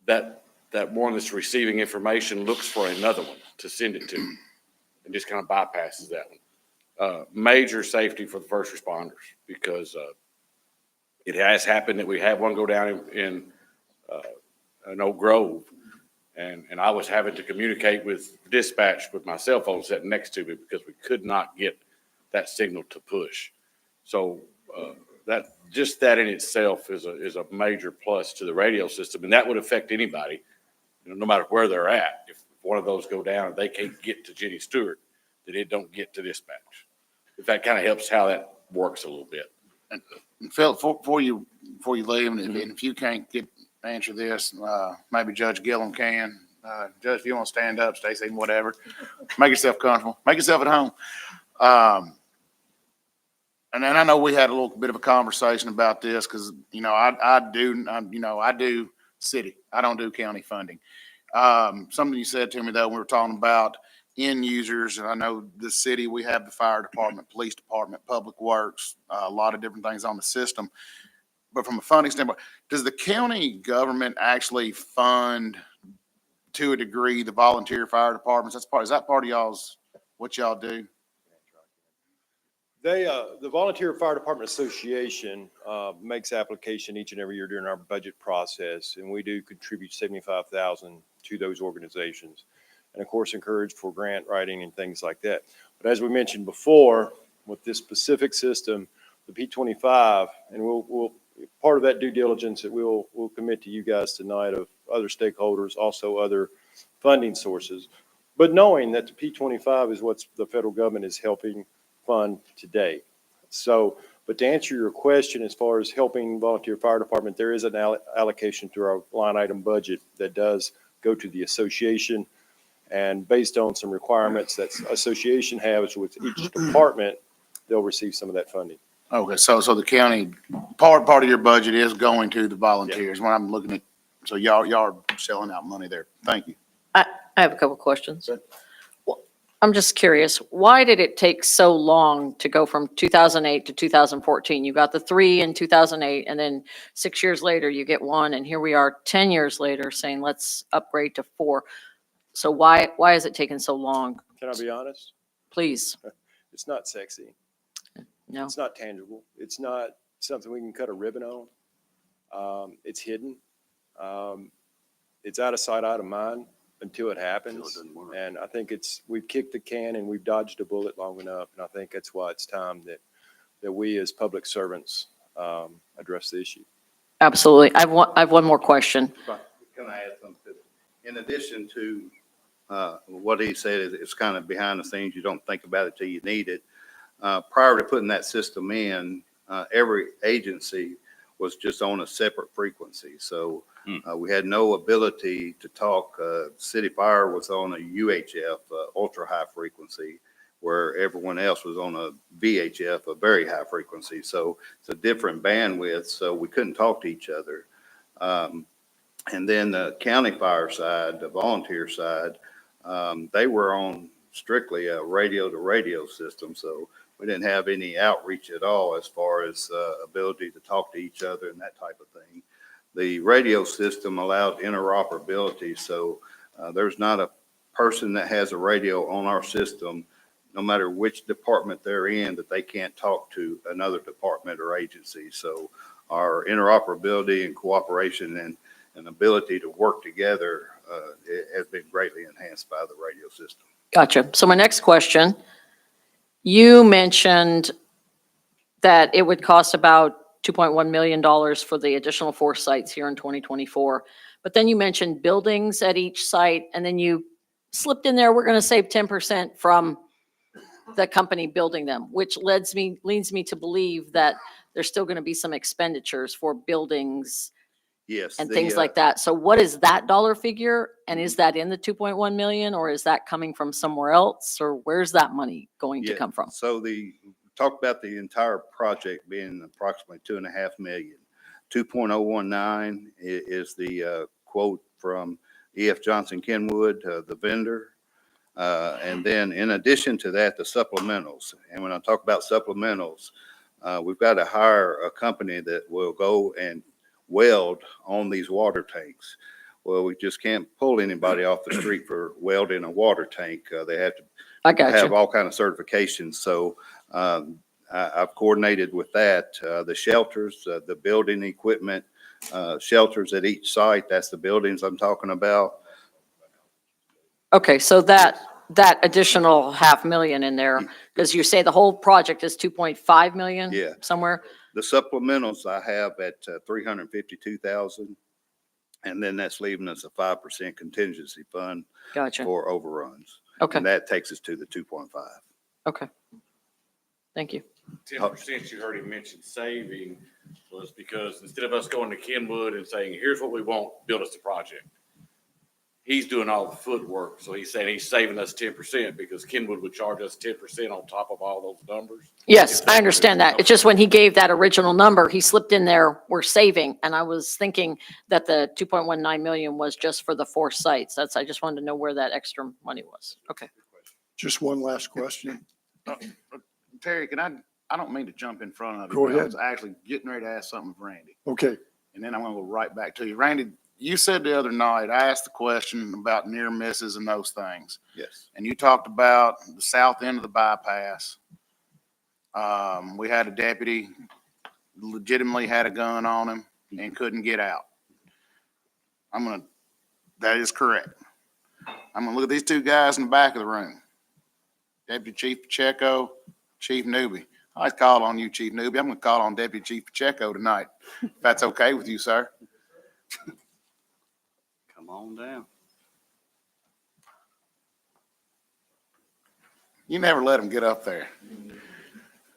that one that's receiving information looks for another one to send it to and just kind of bypasses that one. Major safety for the first responders because it has happened that we had one go down in an Oak Grove. And I was having to communicate with dispatch with my cell phone sitting next to me because we could not get that signal to push. So that in itself is a major plus to the radio system, and that would affect anybody, no matter where they're at. If one of those go down and they can't get to Jenny Stewart, then it don't get to dispatch. If that kind of helps how that works a little bit. And Phil, before you leave, and if you can't answer this, maybe Judge Gillum can. Judge, if you want to stand up, Stacy, whatever, make yourself comfortable, make yourself at home. And then I know we had a little bit of a conversation about this because I do city, I don't do county funding. Something you said to me though, we were talking about end users, and I know the city, we have the fire department, police department, public works, a lot of different things on the system. But from a funding standpoint, does the county government actually fund to a degree the volunteer fire departments? Is that part of what y'all do? The Volunteer Fire Department Association makes application each and every year during our budget process, and we do contribute $75,000 to those organizations, and of course encouraged for grant writing and things like that. But as we mentioned before, with this specific system, the P25, and we'll part of that due diligence that we'll commit to you guys tonight of other stakeholders, also other funding sources. But knowing that the P25 is what the federal government is helping fund today. So, but to answer your question, as far as helping volunteer fire department, there is an allocation through our line item budget that does go to the association. And based on some requirements that association has with each department, they'll receive some of that funding. Okay, so the county, part of your budget is going to the volunteers when I'm looking at, so y'all are shelling out money there. Thank you. I have a couple questions. Well, I'm just curious, why did it take so long to go from 2008 to 2014? You got the 3 in 2008, and then 6 years later, you get 1, and here we are 10 years later saying, let's upgrade to 4. So why is it taking so long? Can I be honest? Please. It's not sexy. No. It's not tangible. It's not something we can cut a ribbon on. It's hidden. It's out of sight, out of mind until it happens. And I think we've kicked the can and we've dodged a bullet long enough. And I think that's why it's time that we as public servants address the issue. Absolutely. I have one more question. Can I add something? In addition to what he said, it's kind of behind the scenes. You don't think about it till you need it. Prior to putting that system in, every agency was just on a separate frequency. So we had no ability to talk. City Fire was on a UHF, ultra high frequency, where everyone else was on a VHF, a very high frequency. So it's a different bandwidth. So we couldn't talk to each other. And then the county fire side, the volunteer side, they were on strictly a radio to radio system. So we didn't have any outreach at all as far as ability to talk to each other and that type of thing. The radio system allowed interoperability. So there's not a person that has a radio on our system, no matter which department they're in, that they can't talk to another department or agency. So our interoperability and cooperation and ability to work together has been greatly enhanced by the radio system. Gotcha. So my next question, you mentioned that it would cost about $2.1 million for the additional 4 sites here in 2024. But then you mentioned buildings at each site, and then you slipped in there, we're going to save 10% from the company building them, which leads me to believe that there's still going to be some expenditures for buildings. Yes. And things like that. So what is that dollar figure? And is that in the 2.1 million, or is that coming from somewhere else? Or where's that money going to come from? So talk about the entire project being approximately $2.5 million. 2.019 is the quote from E.F. Johnson Kenwood, the vendor. And then in addition to that, the supplementals. And when I talk about supplementals, we've got to hire a company that will go and weld on these water tanks. Well, we just can't pull anybody off the street for welding a water tank. They have to have all kind of certifications. So I've coordinated with that. The shelters, the building equipment, shelters at each site. That's the buildings I'm talking about. Okay, so that additional $500,000 in there, because you say the whole project is 2.5 million? Yeah. Somewhere? The supplementals I have at 352,000, and then that's leaving us a 5% contingency fund Gotcha. for overruns. Okay. And that takes us to the 2.5. Okay. Thank you. 10% you heard him mention saving was because instead of us going to Kenwood and saying, here's what we want, build us the project. He's doing all the footwork. So he's saying he's saving us 10% because Kenwood would charge us 10% on top of all those numbers. Yes, I understand that. It's just when he gave that original number, he slipped in there, we're saving. And I was thinking that the 2.19 million was just for the 4 sites. I just wanted to know where that extra money was. Okay. Just one last question. Terry, I don't mean to jump in front of you. Go but ahead. I was actually getting ready to ask something of Randy. Okay. And then I'm going to go right back to you. Randy, you said the other night, I asked the question about near misses and those things. Yes. And you talked about the south end of the bypass. We had a deputy legitimately had a gun on him and couldn't get out. That is correct. I'm going to look at these 2 guys in the back of the room. Deputy Chief Pacheco, Chief Newby. I call on you, Chief Newby. I'm going to call on Deputy Chief Pacheco tonight. If that's okay with you, sir. Come on down. You never let them get up there.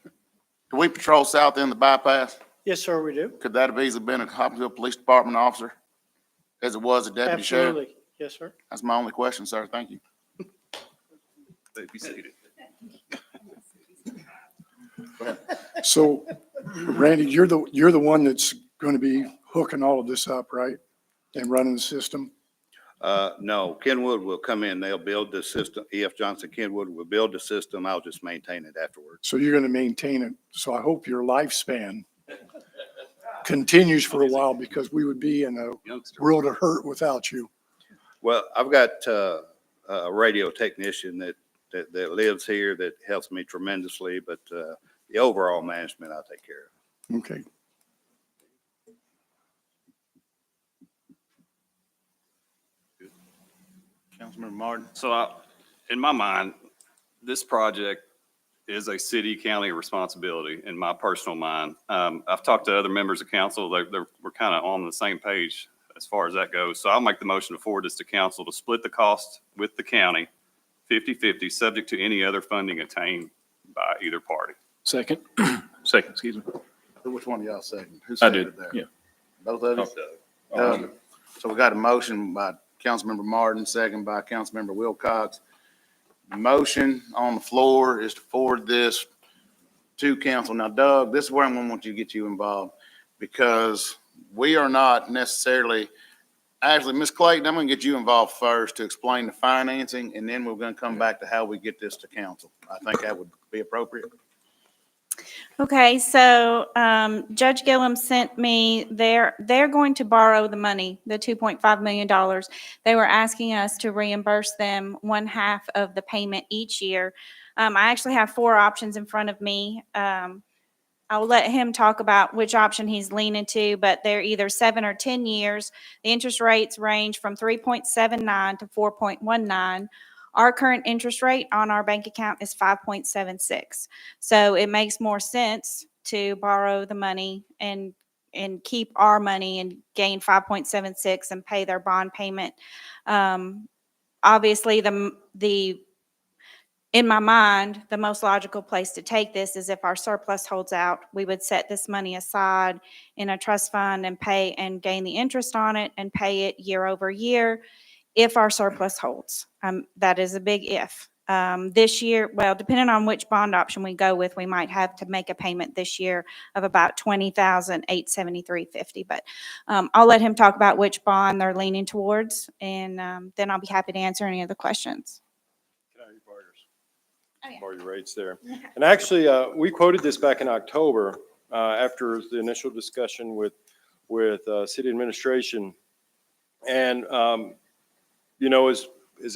Do we patrol south end the bypass? Yes, sir, we do. Could that have easily been a Hopkinsville Police Department officer as it was a deputy sheriff? Absolutely. Yes, sir. That's my only question, sir. Thank you. Be seated. So Randy, you're the one that's going to be hooking all of this up, right? And running the system? No, Kenwood will come in. They'll build the system. E.F. Johnson Kenwood will build the system. I'll just maintain it afterwards. So you're going to maintain it. So I hope your lifespan continues for a while, because we would be in a world of hurt without you. Well, I've got a radio technician that lives here that helps me tremendously, but the overall management I'll take care of. Okay. Councilmember Martin. So in my mind, this project is a city county responsibility in my personal mind. I've talked to other members of council. We're kind of on the same page as far as that goes. So I'll make the motion to forward this to council to split the cost with the county 50-50, subject to any other funding attained by either party. Second. Second, excuse me. Which one of y'all second? Who I did, seconded that? yeah. Both of you? So we got a motion by Councilmember Martin, second by Councilmember Wilcox. The motion on the floor is to forward this to council. Now, Doug, this is where I'm going to want you to get you involved, because we are not necessarily, actually, Ms. Clayton, I'm going to get you involved first to explain the financing, and then we're going to come back to how we get this to council. I think that would be appropriate. Okay, so Judge Gillum sent me, they're going to borrow the money, the $2.5 million. They were asking us to reimburse them 1/2 of the payment each year. I actually have 4 options in front of me. I'll let him talk about which option he's leaning to, but they're either 7 or 10 years. The interest rates range from 3.79 to 4.19. Our current interest rate on our bank account is 5.76. So it makes more sense to borrow the money and keep our money and gain 5.76 and pay their bond payment. Obviously, in my mind, the most logical place to take this is if our surplus holds out, we would set this money aside in a trust fund and pay and gain the interest on it and pay it year over year if our surplus holds. That is a big if. This year, well, depending on which bond option we go with, we might have to make a payment this year of about $20,873.50. But I'll let him talk about which bond they're leaning towards, and then I'll be happy to answer any other questions. Can I read part of yours? Oh, yeah. Borrow your rates there. And actually, we quoted this back in October after the initial discussion with city administration. And, you know, as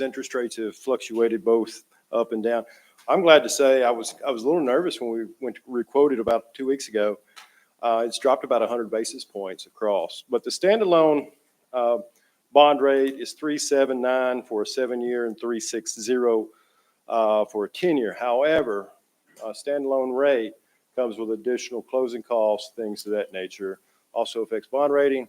interest rates have fluctuated both up and down, I'm glad to say I was a little nervous when we went to requoted about 2 weeks ago. It's dropped about 100 basis points across. But the standalone bond rate is 3.79 for a 7-year and 3.60 for a 10-year. However, a standalone rate comes with additional closing costs, things of that nature. Also affects bond rating.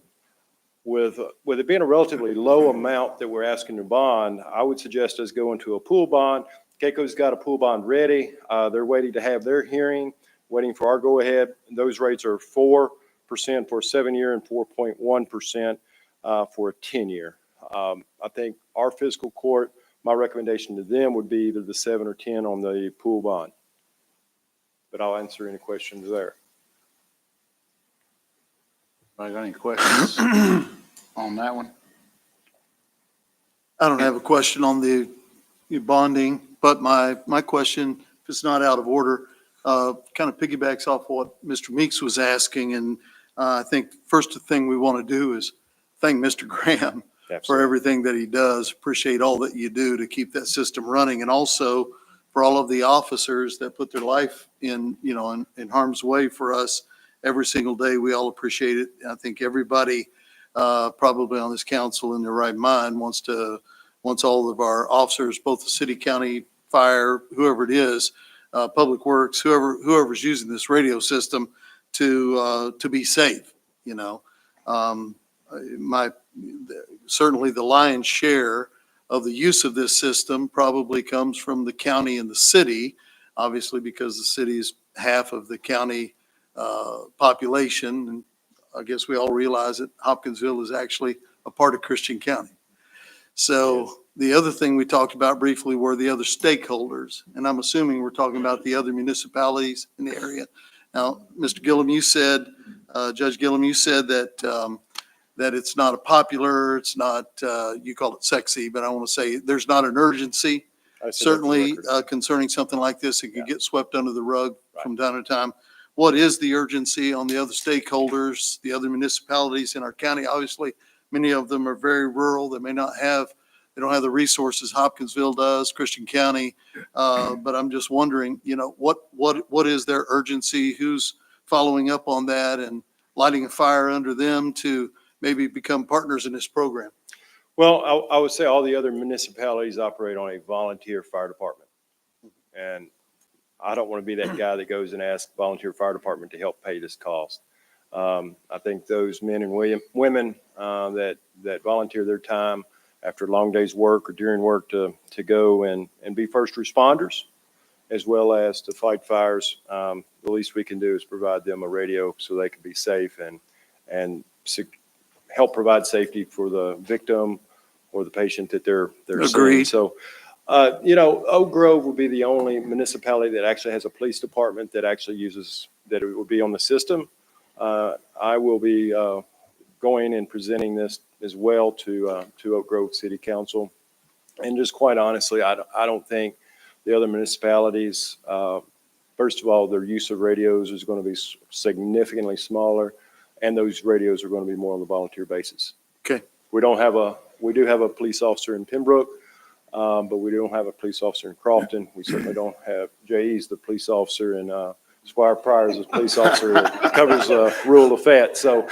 With it being a relatively low amount that we're asking to bond, I would suggest us go into a pool bond. Keiko's got a pool bond ready. They're waiting to have their hearing, waiting for our go-ahead. Those rates are 4% for a 7-year and 4.1% for a 10-year. I think our fiscal court, my recommendation to them would be either the 7 or 10 on the pool bond. But I'll answer any questions there. Anybody got any questions on that one? I don't have a question on the bonding, but my question, if it's not out of order, kind of piggybacks off what Mr. Meeks was asking. And I think first thing we want to do is thank Mr. Graham for everything that he does. Appreciate all that you do to keep that system running. And also for all of the officers that put their life in harm's way for us every single day. We all appreciate it. I think everybody probably on this council in their right mind wants all of our officers, both the city, county, fire, whoever it is, public works, whoever's using this radio system to be safe. you know. Certainly the lion's share of the use of this system probably comes from the county and the city, obviously because the city is half of the county population. And I guess we all realize that Hopkinsville is actually a part of Christian County. So the other thing we talked about briefly were the other stakeholders, and I'm assuming we're talking about the other municipalities in the area. Now, Mr. Gillum, you said, Judge Gillum, you said that that it's not a popular, it's not, you call it sexy, but I want to say there's not an urgency. Certainly concerning something like this, it could get swept under the rug from time to time. What is the urgency on the other stakeholders, the other municipalities in our county? Obviously, many of them are very rural. They may not have, they don't have the resources Hopkinsville does, Christian County. But I'm just wondering, you know, what is their urgency? Who's following up on that and lighting a fire under them to maybe become partners in this program? Well, I would say all the other municipalities operate on a volunteer fire department. And I don't want to be that guy that goes and asks volunteer fire department to help pay this cost. I think those men and women that volunteer their time after a long day's work or during work to go and be first responders, as well as to fight fires, the least we can do is provide them a radio so they can be safe and help provide safety for the victim or the patient that they're seeing. So, you know, Oak Grove would be the only municipality that actually has a police department that actually uses, that it would be on the system. I will be going and presenting this as well to Oak Grove City Council. And just quite honestly, I don't think the other municipalities, first of all, their use of radios is going to be significantly smaller, and those radios are going to be more on the volunteer basis. Okay. We do have a police officer in Pembroke, but we don't have a police officer in Crofton. We certainly don't have, Jay's the police officer, and Squire Pryor's the police officer that covers rural Lafayette. So,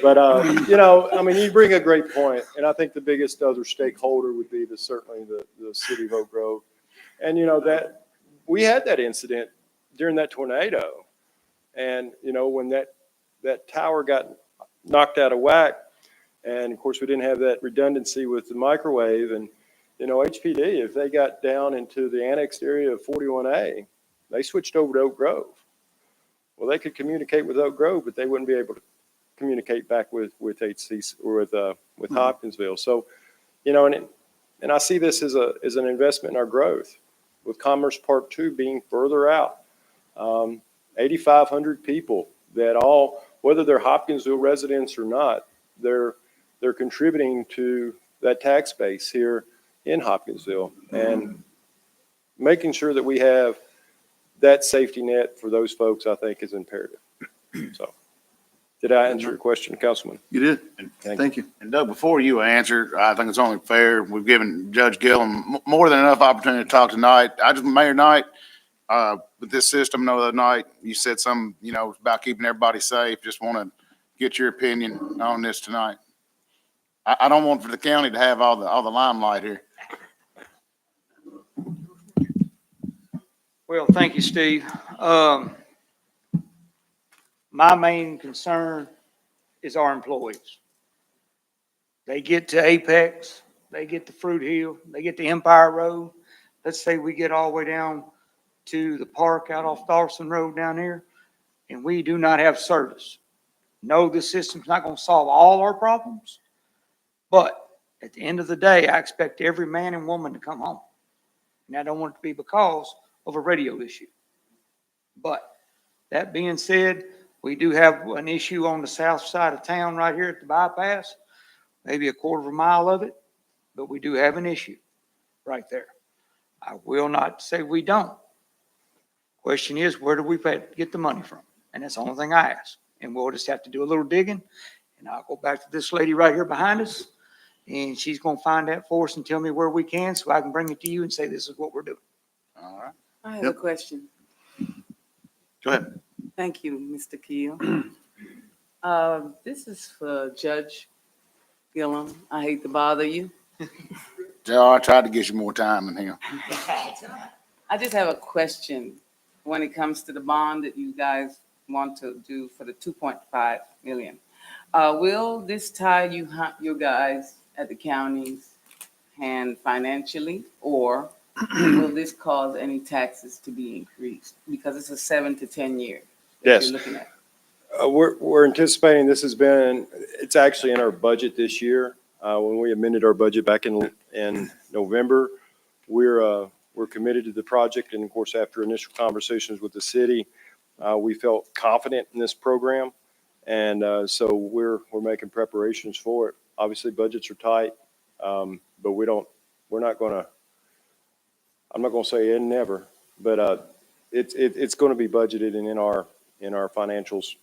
you know, I mean, you bring a great point, and I think the biggest other stakeholder would be certainly the city of Oak Grove. And, you know, that we had that incident during that tornado. And, you know, when that tower got knocked out of whack, and of course we didn't have that redundancy with the microwave, and, you know, HPD, if they got down into the annexed area of 41A, they switched over to Oak Grove. Well, they could communicate with Oak Grove, but they wouldn't be able to communicate back with HC or with Hopkinsville. So, you know, and I see this as an investment in our growth, with Commerce Park 2 being further out. 8,500 people that all, whether they're Hopkinsville residents or not, they're contributing to that tax base here in Hopkinsville, and making sure that we have that safety net for those folks, I think, is imperative. So, did I answer your question, Councilman? You did. Thank you. And Doug, before you answer, I think it's only fair, we've given Judge Gillum more than enough opportunity to talk tonight. Mayor Knight, with this system the other night, you said something, you know, about keeping everybody safe. Just want to get your opinion on this tonight. I don't want for the county to have all the limelight here. Well, thank you, Steve. My main concern is our employees. They get to Apex, they get to Fruit Hill, they get to Empire Road. Let's say we get all the way down to the park out off Dawson Road down here, and we do not have service. No, this system's not going to solve all our problems, but at the end of the day, I expect every man and woman to come home. And I don't want it to be because of a radio issue. But that being said, we do have an issue on the south side of town right here at the bypass, maybe a quarter of a mile of it, but we do have an issue right there. I will not say we don't. Question is, where do we get the money from? And that's the only thing I ask. And we'll just have to do a little digging. And I'll go back to this lady right here behind us, and she's going to find that for us and tell me where we can, so I can bring it to you and say, this is what we're doing. All right. I have a question. Go ahead. Thank you, Mr. Keel. This is for Judge Gillum. I hate to bother you. Joe, I tried to get you more time than him. I just have a question when it comes to the bond that you guys want to do for the 2.5 million. Will this tie you guys at the county's hand financially, or will this cause any taxes to be increased? Because it's a 7 to 10 year that Yes. you're looking at. We're anticipating it's actually in our budget this year. When we amended our budget back in November, we're committed to the project. And of course, after initial conversations with the city, we felt confident in this program. And so we're making preparations for it. Obviously, budgets are tight, but I'm not going to say it never, but it's going to be budgeted and in our financials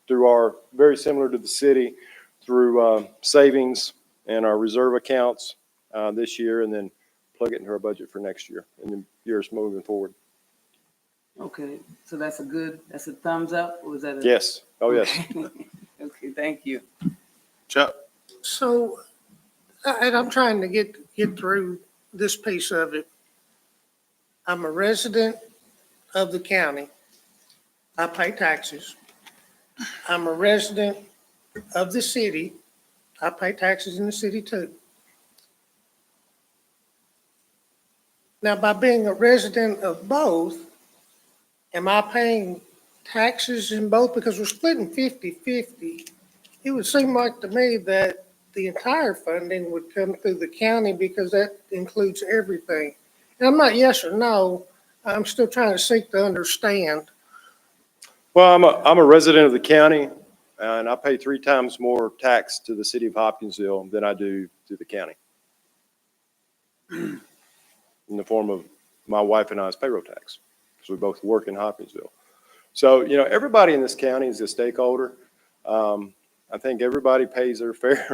through very similar to the city, through savings and our reserve accounts this year, and then plug it into our budget for next year and the years moving forward. Okay, so that's a thumbs up, or is that a? Yes. Oh, yes. Okay, thank you. Chuck? So, and I'm trying to get through this piece of it. I'm a resident of the county. I pay taxes. I'm a resident of the city. I pay taxes in the city too. Now, by being a resident of both, am I paying taxes in both? Because we're splitting 50-50. It would seem like to me that the entire funding would come through the county because that includes everything. And I'm not yes or no. I'm still trying to seek to understand. Well, I'm a resident of the county, and I pay 3 times more tax to the city of Hopkinsville than I do to the county, in the form of my wife and I's payroll tax, because we both work in Hopkinsville. So, everybody in this county is a stakeholder. I think everybody pays their fair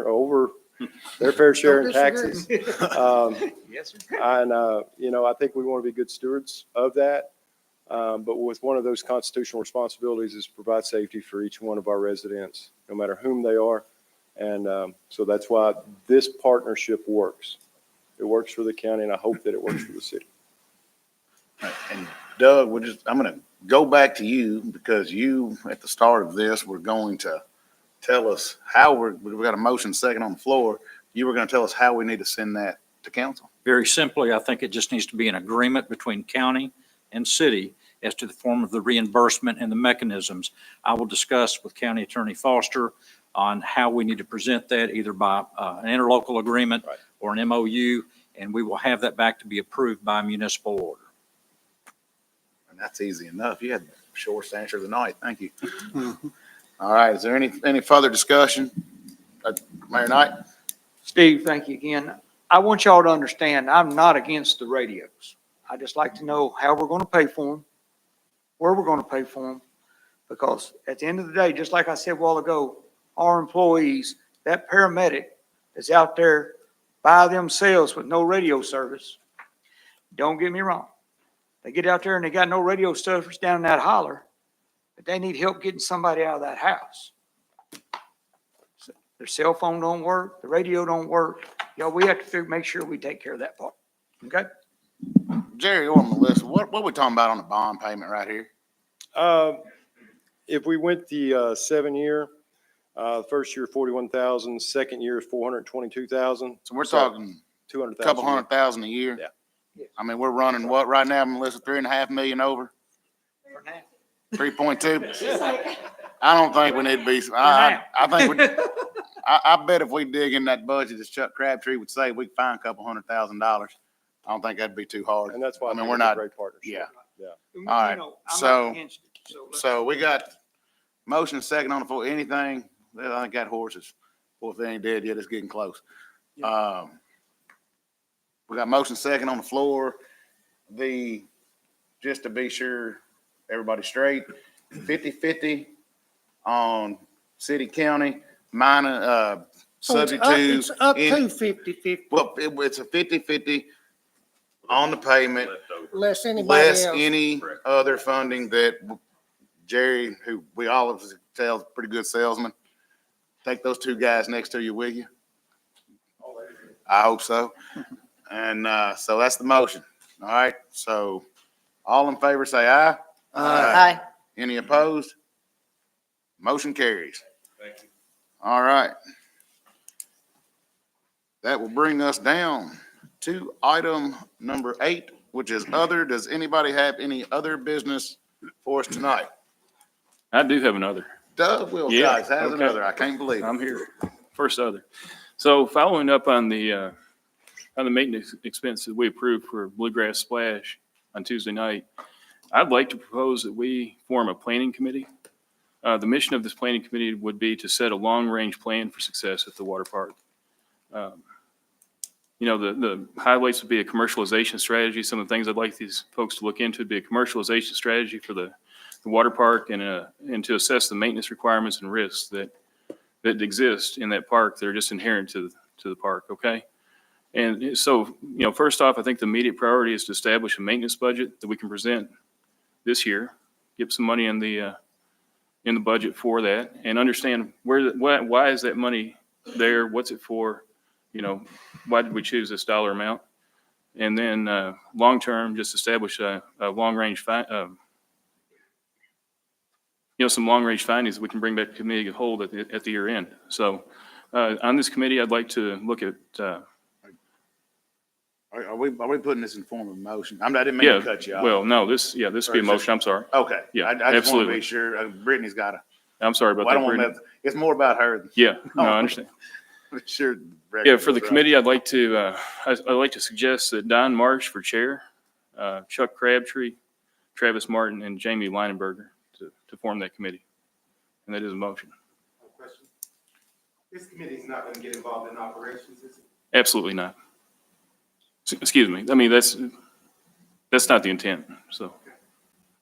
share in taxes. Yes, sir. And, I think we want to be good stewards of that. But with one of those constitutional responsibilities is to provide safety for each one of our residents, no matter whom they are. And so that's why this partnership works. It works for the county, and I hope that it works for the city. And Doug, I'm going to go back to you, because you, at the start of this, were going to tell us how we've got a motion second on the floor. You were going to tell us how we need to send that to council. Very simply, I think it just needs to be an agreement between county and city as to the form of the reimbursement and the mechanisms. I will discuss with County Attorney Foster on how we need to present that, either by an interlocal agreement or an MOU, and we will have that back to be approved by municipal order. And that's easy enough. You had the shortest answer of the night. Thank you. All right. Is there any further discussion? Mayor Knight? Steve, thank you again. I want y'all to understand, I'm not against the radios. I just like to know how we're going to pay for them, where we're going to pay for them, because at the end of the day, just like I said a while ago, our employees, that paramedic is out there by themselves with no radio service. Don't get me wrong. They get out there and they got no radio service down in that holler, but they need help getting somebody out of that house. So their cell phone don't work, the radio don't work. We have to make sure we take care of that part. Okay? Jerry or Melissa, what we talking about on the bond payment right here? If we went the 7-year, first year 41,000, second year is 422,000. So we're talking 200,000. a couple $100,000 a year. Yeah. I mean, we're running what right now, Melissa? 3.5 million over. 3.2. I don't think we need to be. I think I bet if we dig in that budget, as Chuck Crabtree would say, we can find a couple $100,000. I don't think that'd be too hard. And that's why I mean, we're not. Great partnership. Yeah. Yeah. All right. I'm not So against it, so we got motion second on the floor. Anything? I think that horse is. Well, if they ain't dead yet, it's getting close. We got motion second on the floor. Just to be sure everybody's straight, 50-50 on city county, minus subject to. It's up to 50-50. Well, it's a 50-50 on the payment, Less anybody less else. any other funding that Jerry, who we all of us tell is a pretty good salesman. Take those two guys next to you, will you? I hope so. And so that's the motion. All right. So all in favor say aye. Aye. Any opposed? Motion carries. Thank you. All right. That will bring us down to item number 8, which is other. Does anybody have any other business for us tonight? I do have another. Doug Wilcox has another. I can't believe it. I'm here. First other. So following up on the maintenance expenses we approved for Bluegrass Splash on Tuesday night, I'd like to propose that we form a planning committee. The mission of this planning committee would be to set a long-range plan for success at the water park. The highlights would be a commercialization strategy. Some of the things I'd like these folks to look into would be a commercialization strategy for the water park and to assess the maintenance requirements and risks that exist in that park that are just inherent to the park, okay? And so, first off, I think the immediate priority is to establish a maintenance budget that we can present this year, get some money in the budget for that, and understand why is that money there, what's it for, why did we choose this dollar amount? And then long-term, just establish a long-range some long-range findings that we can bring back to committee of whole at the year end. So on this committee, I'd like to look at. Are we putting this in form of motion? I didn't mean to cut you off. Well, no, this would be a motion. I'm sorry. Okay. Yeah, I just want to absolutely. be sure. Brittany's got to. I'm sorry about Well, I that. don't want Brittany. to. It's more about her. Yeah, no, I understand. Sure. Yeah, for the committee, I'd like to suggest that Don Marsh for chair, Chuck Crabtree, Travis Martin, and Jamie Leinenberger to form that committee. And that is a motion. Question. This committee is not going to get involved in operations, is it? Absolutely not. Excuse me. I mean, that's not the intent. So,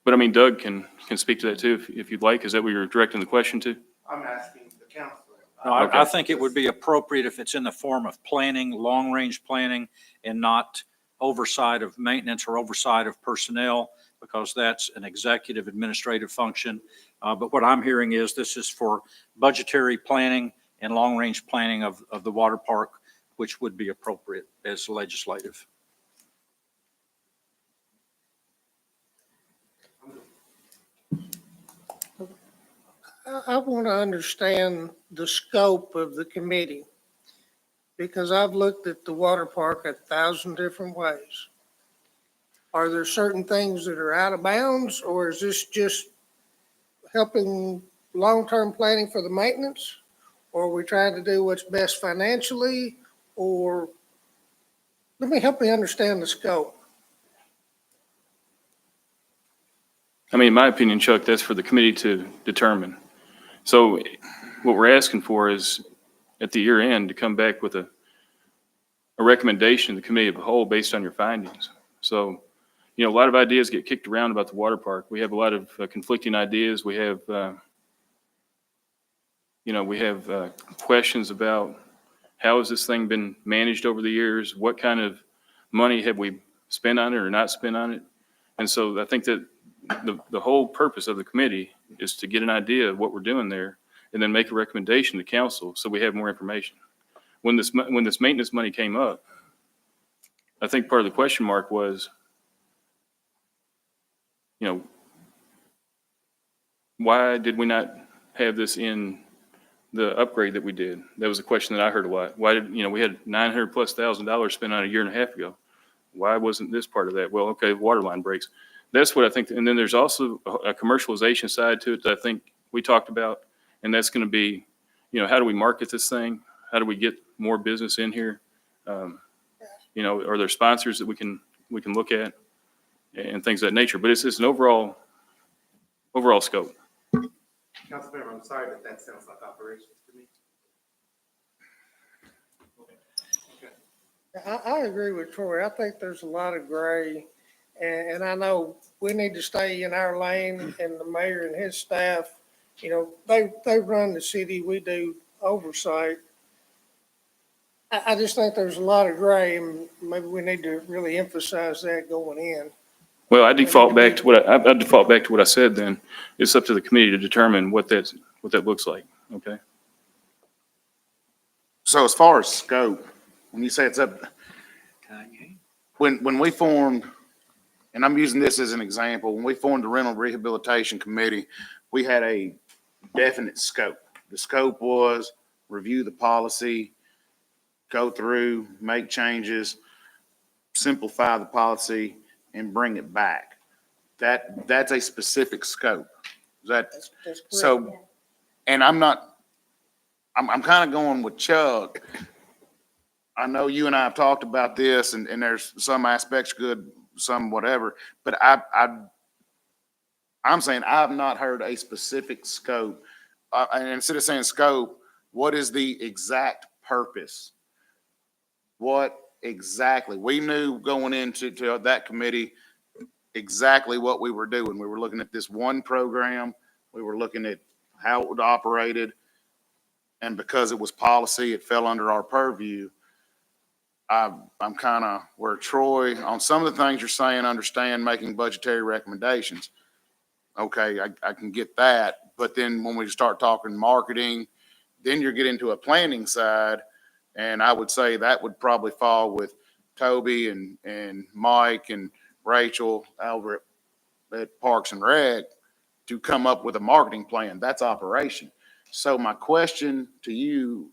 but I mean, Doug can speak to that too if you'd like. Is that what you're directing the question to? I'm asking the council. No, I think it would be appropriate if it's in the form of planning, long-range planning, and not oversight of maintenance or oversight of personnel, because that's an executive administrative function. But what I'm hearing is this is for budgetary planning and long-range planning of the water park, which would be appropriate as legislative. I want to understand the scope of the committee, because I've looked at the water park 1,000 different ways. Are there certain things that are out of bounds, or is this just helping long-term planning for the maintenance? Or are we trying to do what's best financially? Or help me understand the scope. I mean, in my opinion, Chuck, that's for the committee to determine. So what we're asking for is at the year end to come back with a recommendation to the committee of the whole based on your findings. So, a lot of ideas get kicked around about the water park. We have a lot of conflicting ideas. We have, questions about how has this thing been managed over the years? What kind of money have we spent on it or not spent on it? And so I think that the whole purpose of the committee is to get an idea of what we're doing there and then make a recommendation to council so we have more information. When this maintenance money came up, I think part of the question mark was, why did we not have this in the upgrade that we did? That was a question that I heard a lot. Why did, we had $900,000+ spent on a year and a half ago. Why wasn't this part of that? Well, okay, water line breaks. That's what I think. And then there's also a commercialization side to it that I think we talked about. And that's going to be, how do we market this thing? How do we get more business in here? Are there sponsors that we can look at and things of that nature? But it's an overall scope. Councilmember, I'm sorry, but that sounds like operations to me. I agree with Troy. I think there's a lot of gray, and I know we need to stay in our lane, and the mayor and his staff, they run the city, we do oversight. I just think there's a lot of gray, and maybe we need to really emphasize that going in. Well, I default back to what I said then. It's up to the committee to determine what that looks like, okay? So as far as scope, when you say it's up, when we formed, and I'm using this as an example, when we formed the rental rehabilitation committee, we had a definite scope. The scope was review the policy, go through, make changes, simplify the policy, and bring it back. That's a specific scope. That's so, and I'm kind of going with Chuck. I know you and I have talked about this, and there's some aspects good, some whatever, but I'm saying I've not heard a specific scope. And instead of saying scope, what is the exact purpose? What exactly? We knew going into that committee exactly what we were doing. We were looking at this one program. We were looking at how it operated. And because it was policy, it fell under our purview. I'm kind of where Troy, on some of the things you're saying, understand making budgetary recommendations. Okay, I can get that. But then when we start talking marketing, then you're getting to a planning side. And I would say that would probably fall with Toby and Mike and Rachel over at Parks and Rec to come up with a marketing plan. That's operation. So my question to you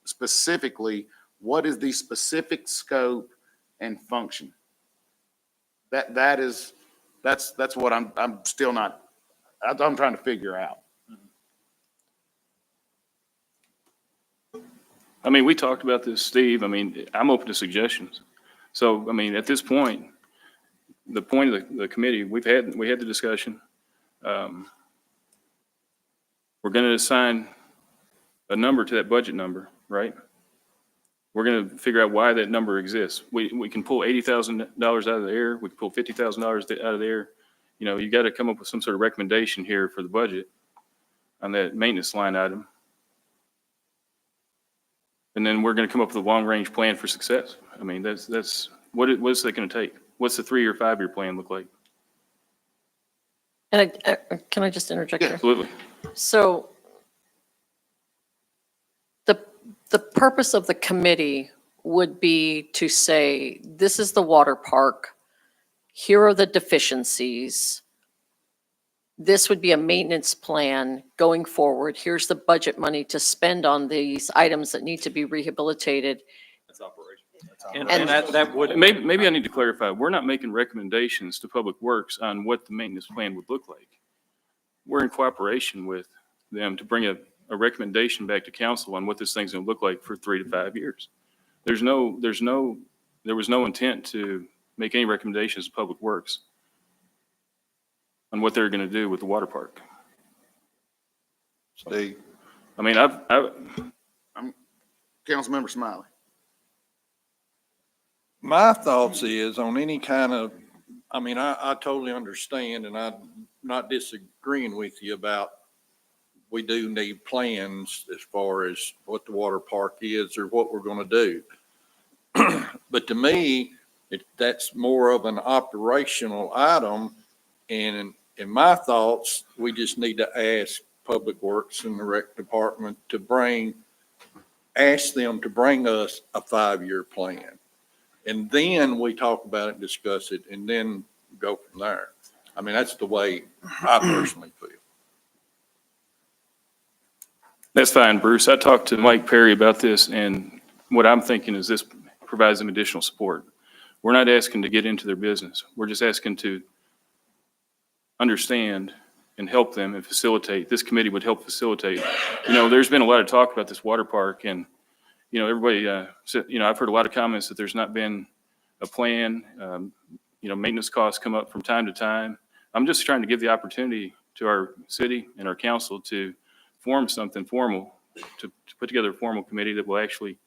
specifically, what is the specific scope and function? That's what I'm still not, I'm trying to figure out. I mean, we talked about this, Steve. I mean, I'm open to suggestions. So, I mean, at this point, the point of the committee, we had the discussion. We're going to assign a number to that budget number, right? We're going to figure out why that number exists. We can pull $80,000 out of the air. We can pull $50,000 out of the air. You know, you got to come up with some sort of recommendation here for the budget on that maintenance line item. And then we're going to come up with a long-range plan for success. I mean, that's what's that going to take? What's the 3 or 5 year plan look like? And can I just interject here? Absolutely. So the purpose of the committee would be to say, this is the water park. Here are the deficiencies. This would be a maintenance plan going forward. Here's the budget money to spend on these items that need to be rehabilitated. That's operation. And that would. Maybe I need to clarify. We're not making recommendations to Public Works on what the maintenance plan would look like. We're in cooperation with them to bring a recommendation back to council on what this thing's going to look like for 3 to 5 years. There was no intent to make any recommendations to Public Works on what they're going to do with the water park. Steve? I mean, I'm Councilmember Smiley. My thoughts is on any kind of, I mean, I totally understand, and I'm not disagreeing with you about we do need plans as far as what the water park is or what we're going to do. But to me, that's more of an operational item. And in my thoughts, we just need to ask Public Works and the Rec Department to ask them to bring us a 5-year plan. And then we talk about it, discuss it, and then go from there. I mean, that's the way I personally feel. That's fine, Bruce. I talked to Mike Perry about this, and what I'm thinking is this provides them additional support. We're not asking to get into their business. We're just asking to understand and help them and facilitate. This committee would help facilitate. You know, there's been a lot of talk about this water park, and, you know, everybody, I've heard a lot of comments that there's not been a plan. Maintenance costs come up from time to time. I'm just trying to give the opportunity to our city and our council to form something formal, to put together a formal committee that will actually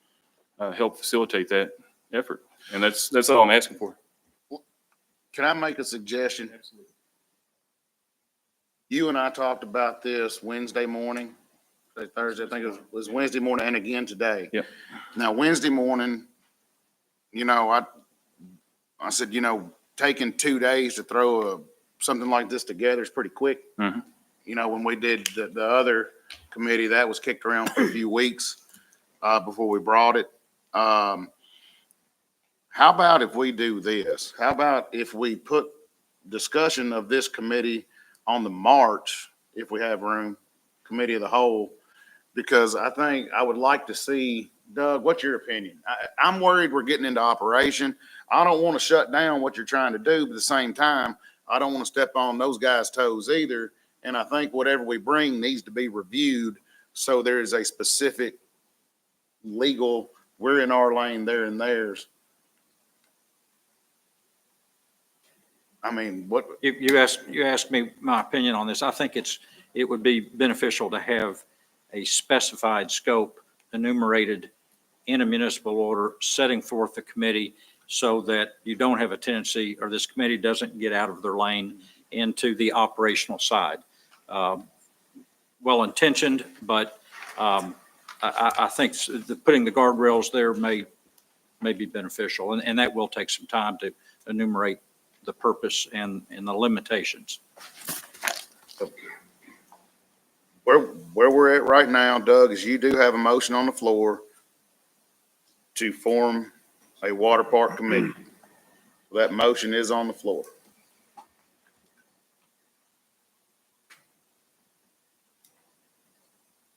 help facilitate that effort. And that's all I'm asking for. Can I make a suggestion? Absolutely. You and I talked about this Wednesday morning, Thursday, I think it was Wednesday morning, and again today. Yep. Now, Wednesday morning, I said, taking 2 days to throw something like this together is pretty quick. Mm-hmm. When we did the other committee, that was kicked around for a few weeks before we brought it. How about if we do this? How about if we put discussion of this committee on the March, if we have room, committee of the whole, because I think I would like to see, Doug, what's your opinion? I'm worried we're getting into operation. I don't want to shut down what you're trying to do, but at the same time, I don't want to step on those guys' toes either. And I think whatever we bring needs to be reviewed so there is a specific legal, we're in our lane, they're in theirs. I mean, what? You asked me my opinion on this. I think it would be beneficial to have a specified scope enumerated in a municipal order, setting forth the committee so that you don't have a tendency, or this committee doesn't get out of their lane into the operational side. Well-intentioned, but I think putting the guardrails there may be beneficial, and that will take some time to enumerate the purpose and the limitations. Where we're at right now, Doug, is you do have a motion on the floor to form a water park committee. That motion is on the floor.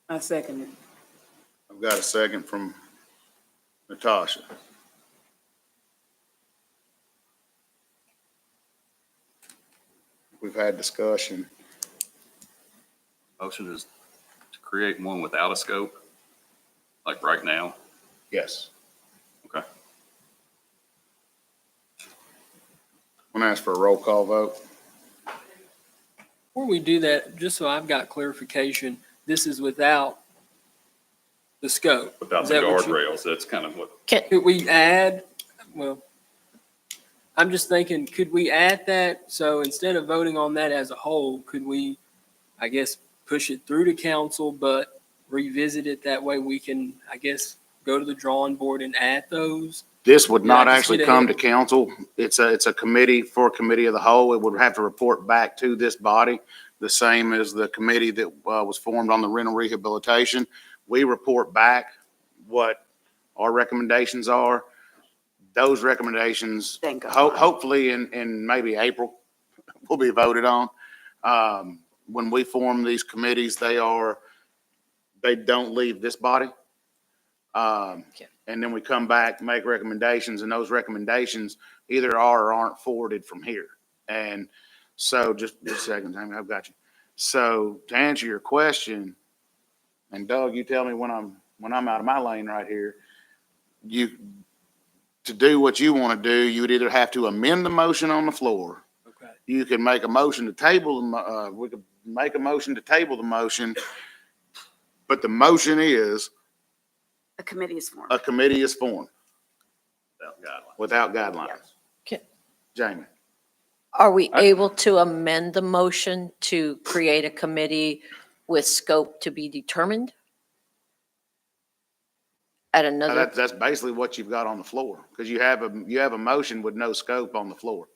I second it. I've got a second from Natasha. We've had discussion. Motion is to create one without a scope, like right now. Yes. Okay. I'm gonna ask for a roll call vote. Before we do that, just so I've got clarification, this is without the scope. Without Is the that what you- guardrails, that's kind of what, Could we add, well, I'm just thinking, could we add that? So instead of voting on that as a whole, could we, I guess, push it through to council, but revisit it that way we can, I guess, go to the drawing board and add those? This would not Yeah, just actually get come to ahead. council. It's a committee for a committee of the whole. It would have to report back to this body, the same as the committee that was formed on the rental rehabilitation. We report back what our recommendations are. Those recommendations, hopefully in maybe April, will be voted on. When we form these committees, they don't leave this body. And then we come back, make recommendations, and those recommendations either are or aren't forwarded from here. And so just a second, Jamie, I've got you. So to answer your question, and Doug, you tell me when I'm out of my lane right here, to do what you want to do, you would either have to amend the motion on the floor. Okay. You can make a motion to table, we could make a motion to table the motion, but the motion is A committee is formed. a committee is formed without guidelines. without guidelines. Okay. Jamie, Are we able to amend the motion to create a committee with scope to be determined? At another, that's basically what you've got on the floor, because you have a motion with no scope on the floor.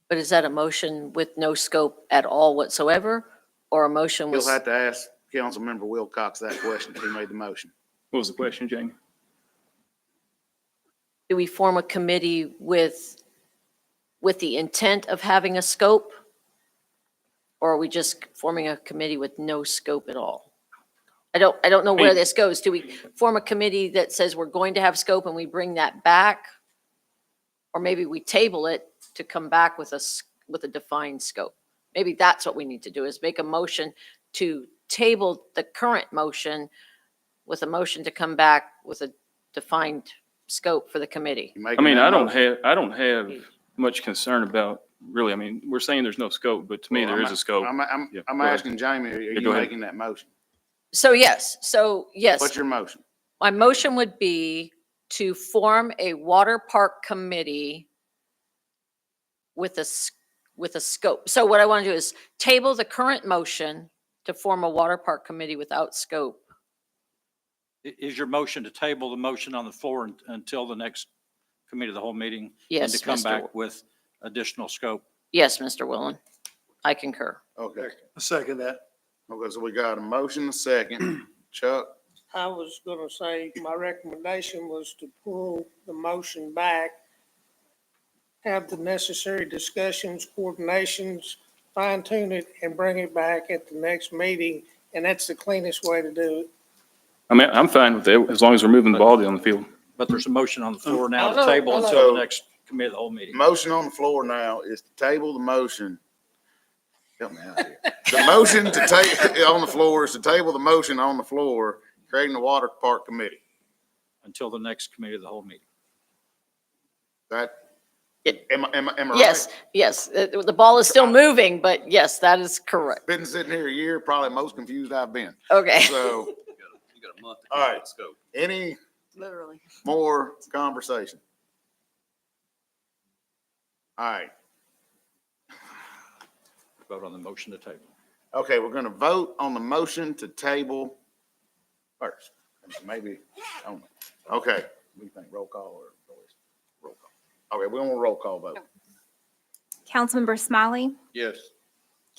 but is that a motion with no scope at all whatsoever? Or a motion You'll with, have to ask Councilmember Wilcox that question if he made the motion. What was the question, Jamie? do we form a committee with the intent of having a scope? Or are we just forming a committee with no scope at all? I don't know where this goes. Do we form a committee that says we're going to have scope and we bring that back? Or maybe we table it to come back with a defined scope? Maybe that's what we need to do, is make a motion to table the current motion with a motion to come back with a defined scope for the committee. I mean, I don't have much concern about, really, I mean, we're saying there's no scope, but to me, there is a scope. I'm Yeah, I'm go ahead. asking Jamie, are you go ahead. making that motion? So yes, What's your motion? my motion would be to form a water park committee with a scope. So what I want to do is table the current motion to form a water park committee without scope. Is your motion to table the motion on the floor until the next committee of the whole meeting? Yes, And to come Mr. back with additional scope? Yes, Mr. Willen, I concur. Okay. I second that. Okay, so we got a motion, a second. Chuck, I was gonna say, my recommendation was to pull the motion back, have the necessary discussions, coordinations, fine tune it and bring it back at the next meeting, and that's the cleanest way to do it. I mean, I'm fine with it as long as we're moving the ball down the field. But there's a motion on the floor now I to know, table I know. until the next committee of the whole meeting. Motion on the floor now is to table the motion. Help me out here. The motion to table on the floor is to table the motion on the floor, creating the water park committee. Until the next committee of the whole meeting. That, am I right? Yes, yes, the ball is still moving, but yes, that is correct. Been sitting here a year, probably most confused I've been. Okay. So, You got a month to all keep right. that scope. Any Literally. more conversation? All right. Vote on the motion to table. Okay, we're gonna vote on the motion to table first. Maybe, I don't know. Okay, what do you think, roll call or voice? Roll call. Okay, we want a roll call vote. Councilmember Smiley, Yes.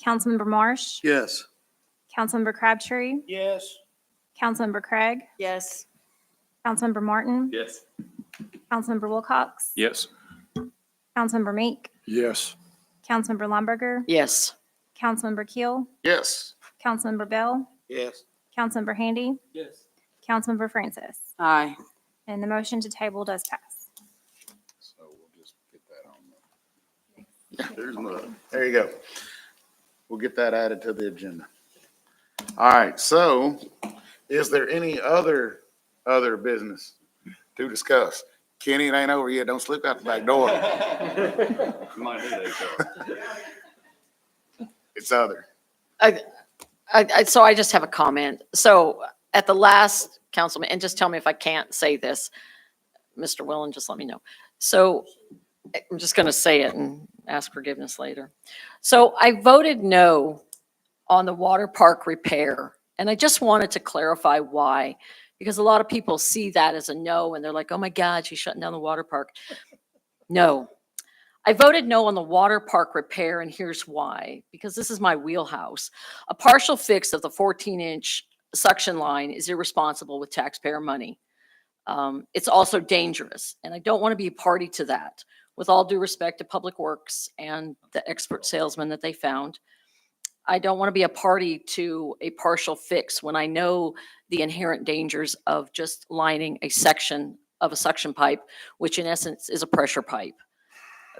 Councilmember Marsh, Yes. Councilmember Crabtree, Yes, Councilmember Craig, Yes. Councilmember Martin, Yes. Councilmember Wilcox, Yes. Councilmember Meek, Yes. Councilmember Lumberger, Yes. Councilmember Keel, Yes. Councilmember Bell, Yes. Councilmember Handy, Yes. Councilmember Francis. Aye. And the motion to table does pass. So we'll just get that on. There's mud. There you go. We'll get that added to the agenda. All right, so is there any other business to discuss? Kenny, it ain't over yet. Don't slip out the back door. You might do that, so. It's other. So I just have a comment. So at the last councilman, and just tell me if I can't say this, Mr. Willen, just let me know. So I'm just going to say it and ask forgiveness later. So I voted no on the water park repair. And I just wanted to clarify why, because a lot of people see that as a no and they're like, oh my God, she's shutting down the water park. No. I voted no on the water park repair, and here's why. Because this is my wheelhouse. A partial fix of the 14-inch suction line is irresponsible with taxpayer money. It's also dangerous, and I don't want to be a party to that. With all due respect to Public Works and the expert salesman that they found, I don't want to be a party to a partial fix when I know the inherent dangers of just lining a section of a suction pipe, which in essence is a pressure pipe.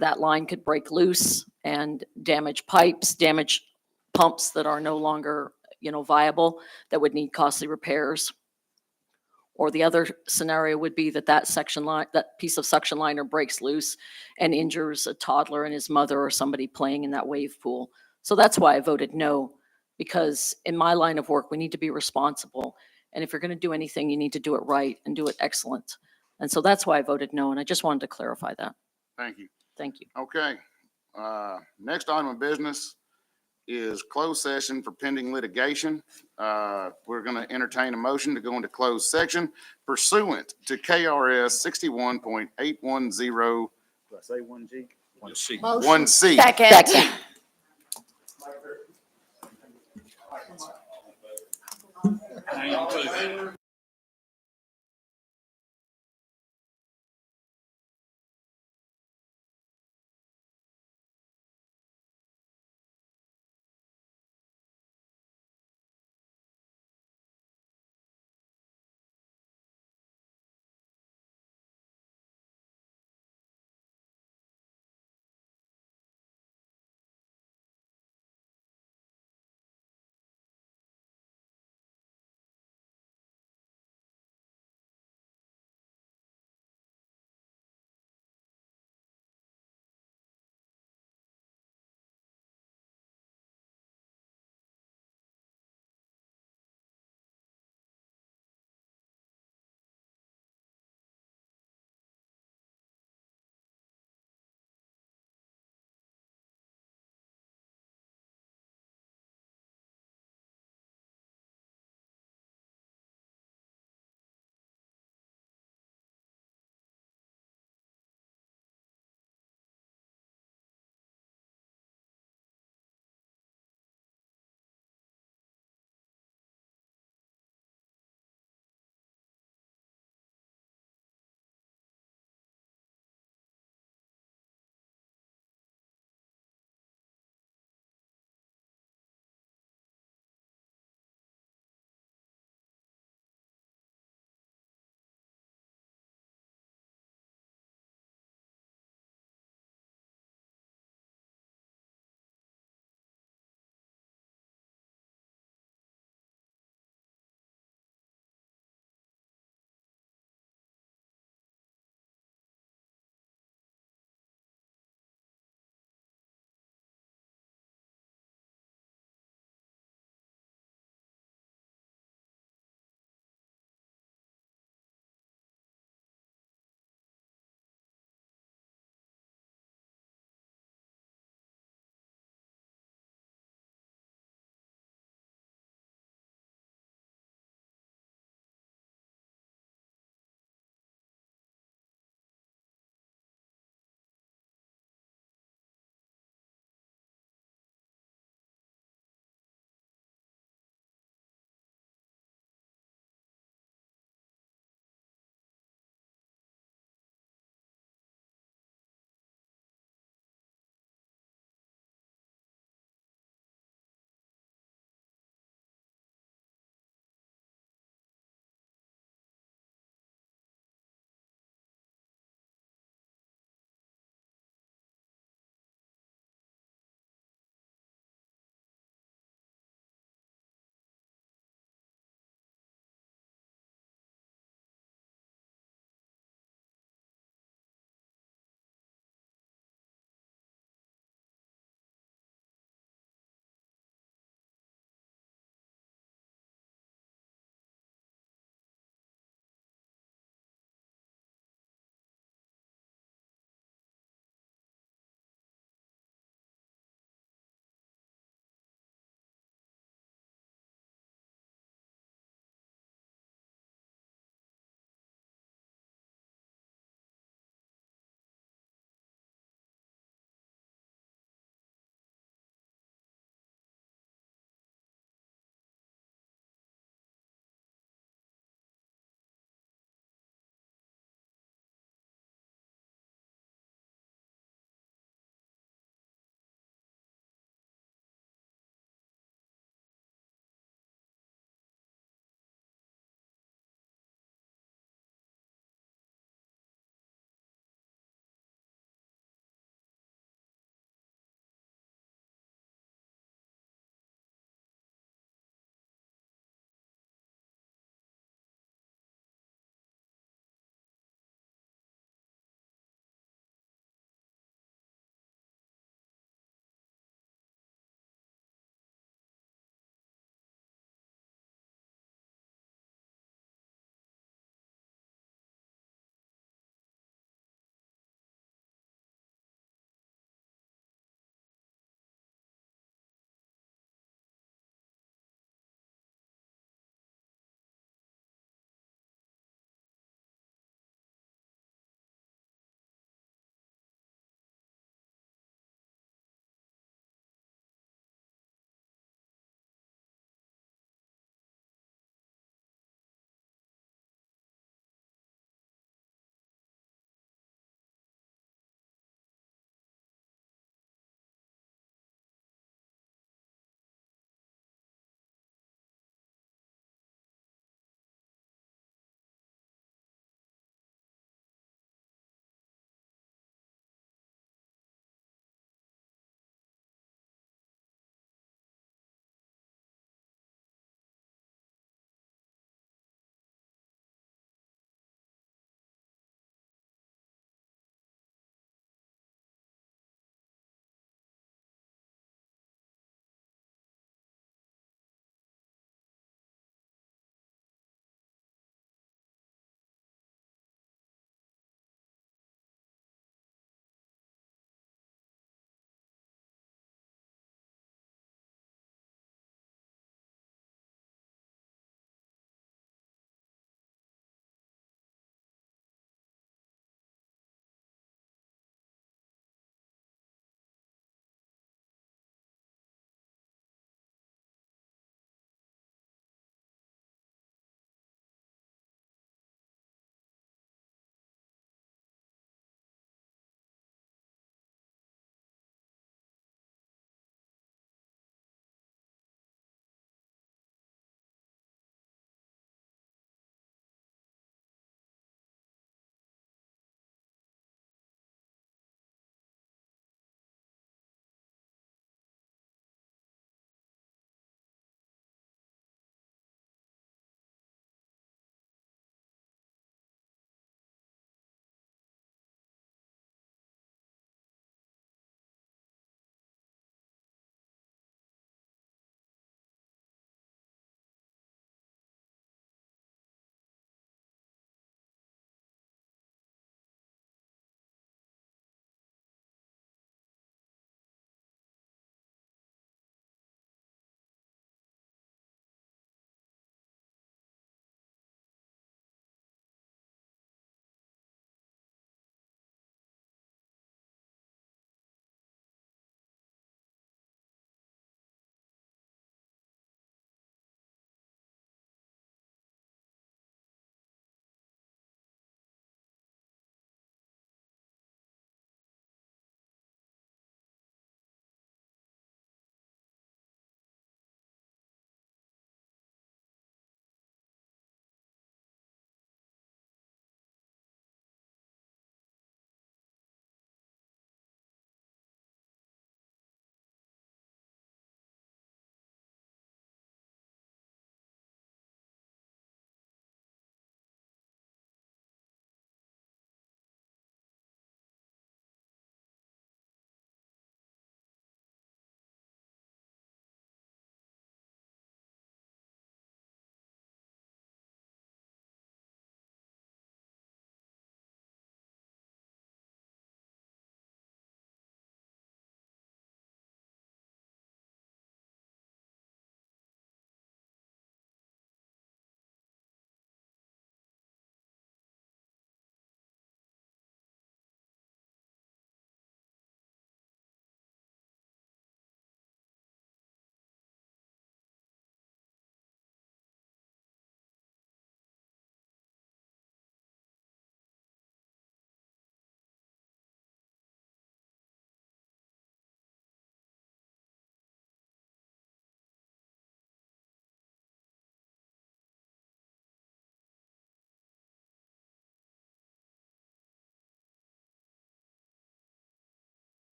That line could break loose and damage pipes, damage pumps that are no longer, viable, that would need costly repairs. Or the other scenario would be that section line, that piece of suction liner breaks loose and injures a toddler and his mother or somebody playing in that wave pool. So that's why I voted no, because in my line of work, we need to be responsible. And if you're going to do anything, you need to do it right and do it excellent. And so that's why I voted no, and I just wanted to clarify that. Thank you. Thank you. Okay. Next item of business is closed session for pending litigation. We're going to entertain a motion to go into closed section pursuant to KRS 61.810. Did I say 1G? 1C. 1C. Second.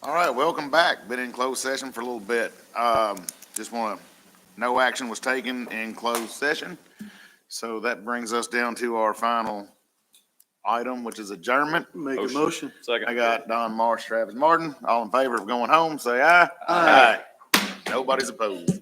All right, welcome back. Been in closed session for a little bit. Just want to, no action was taken in closed session. So that brings us down to our final item, which is adjournment. Make a motion. I got Don Marsh, Travis Martin. All in favor of going home, say aye. Aye. Nobody's opposed.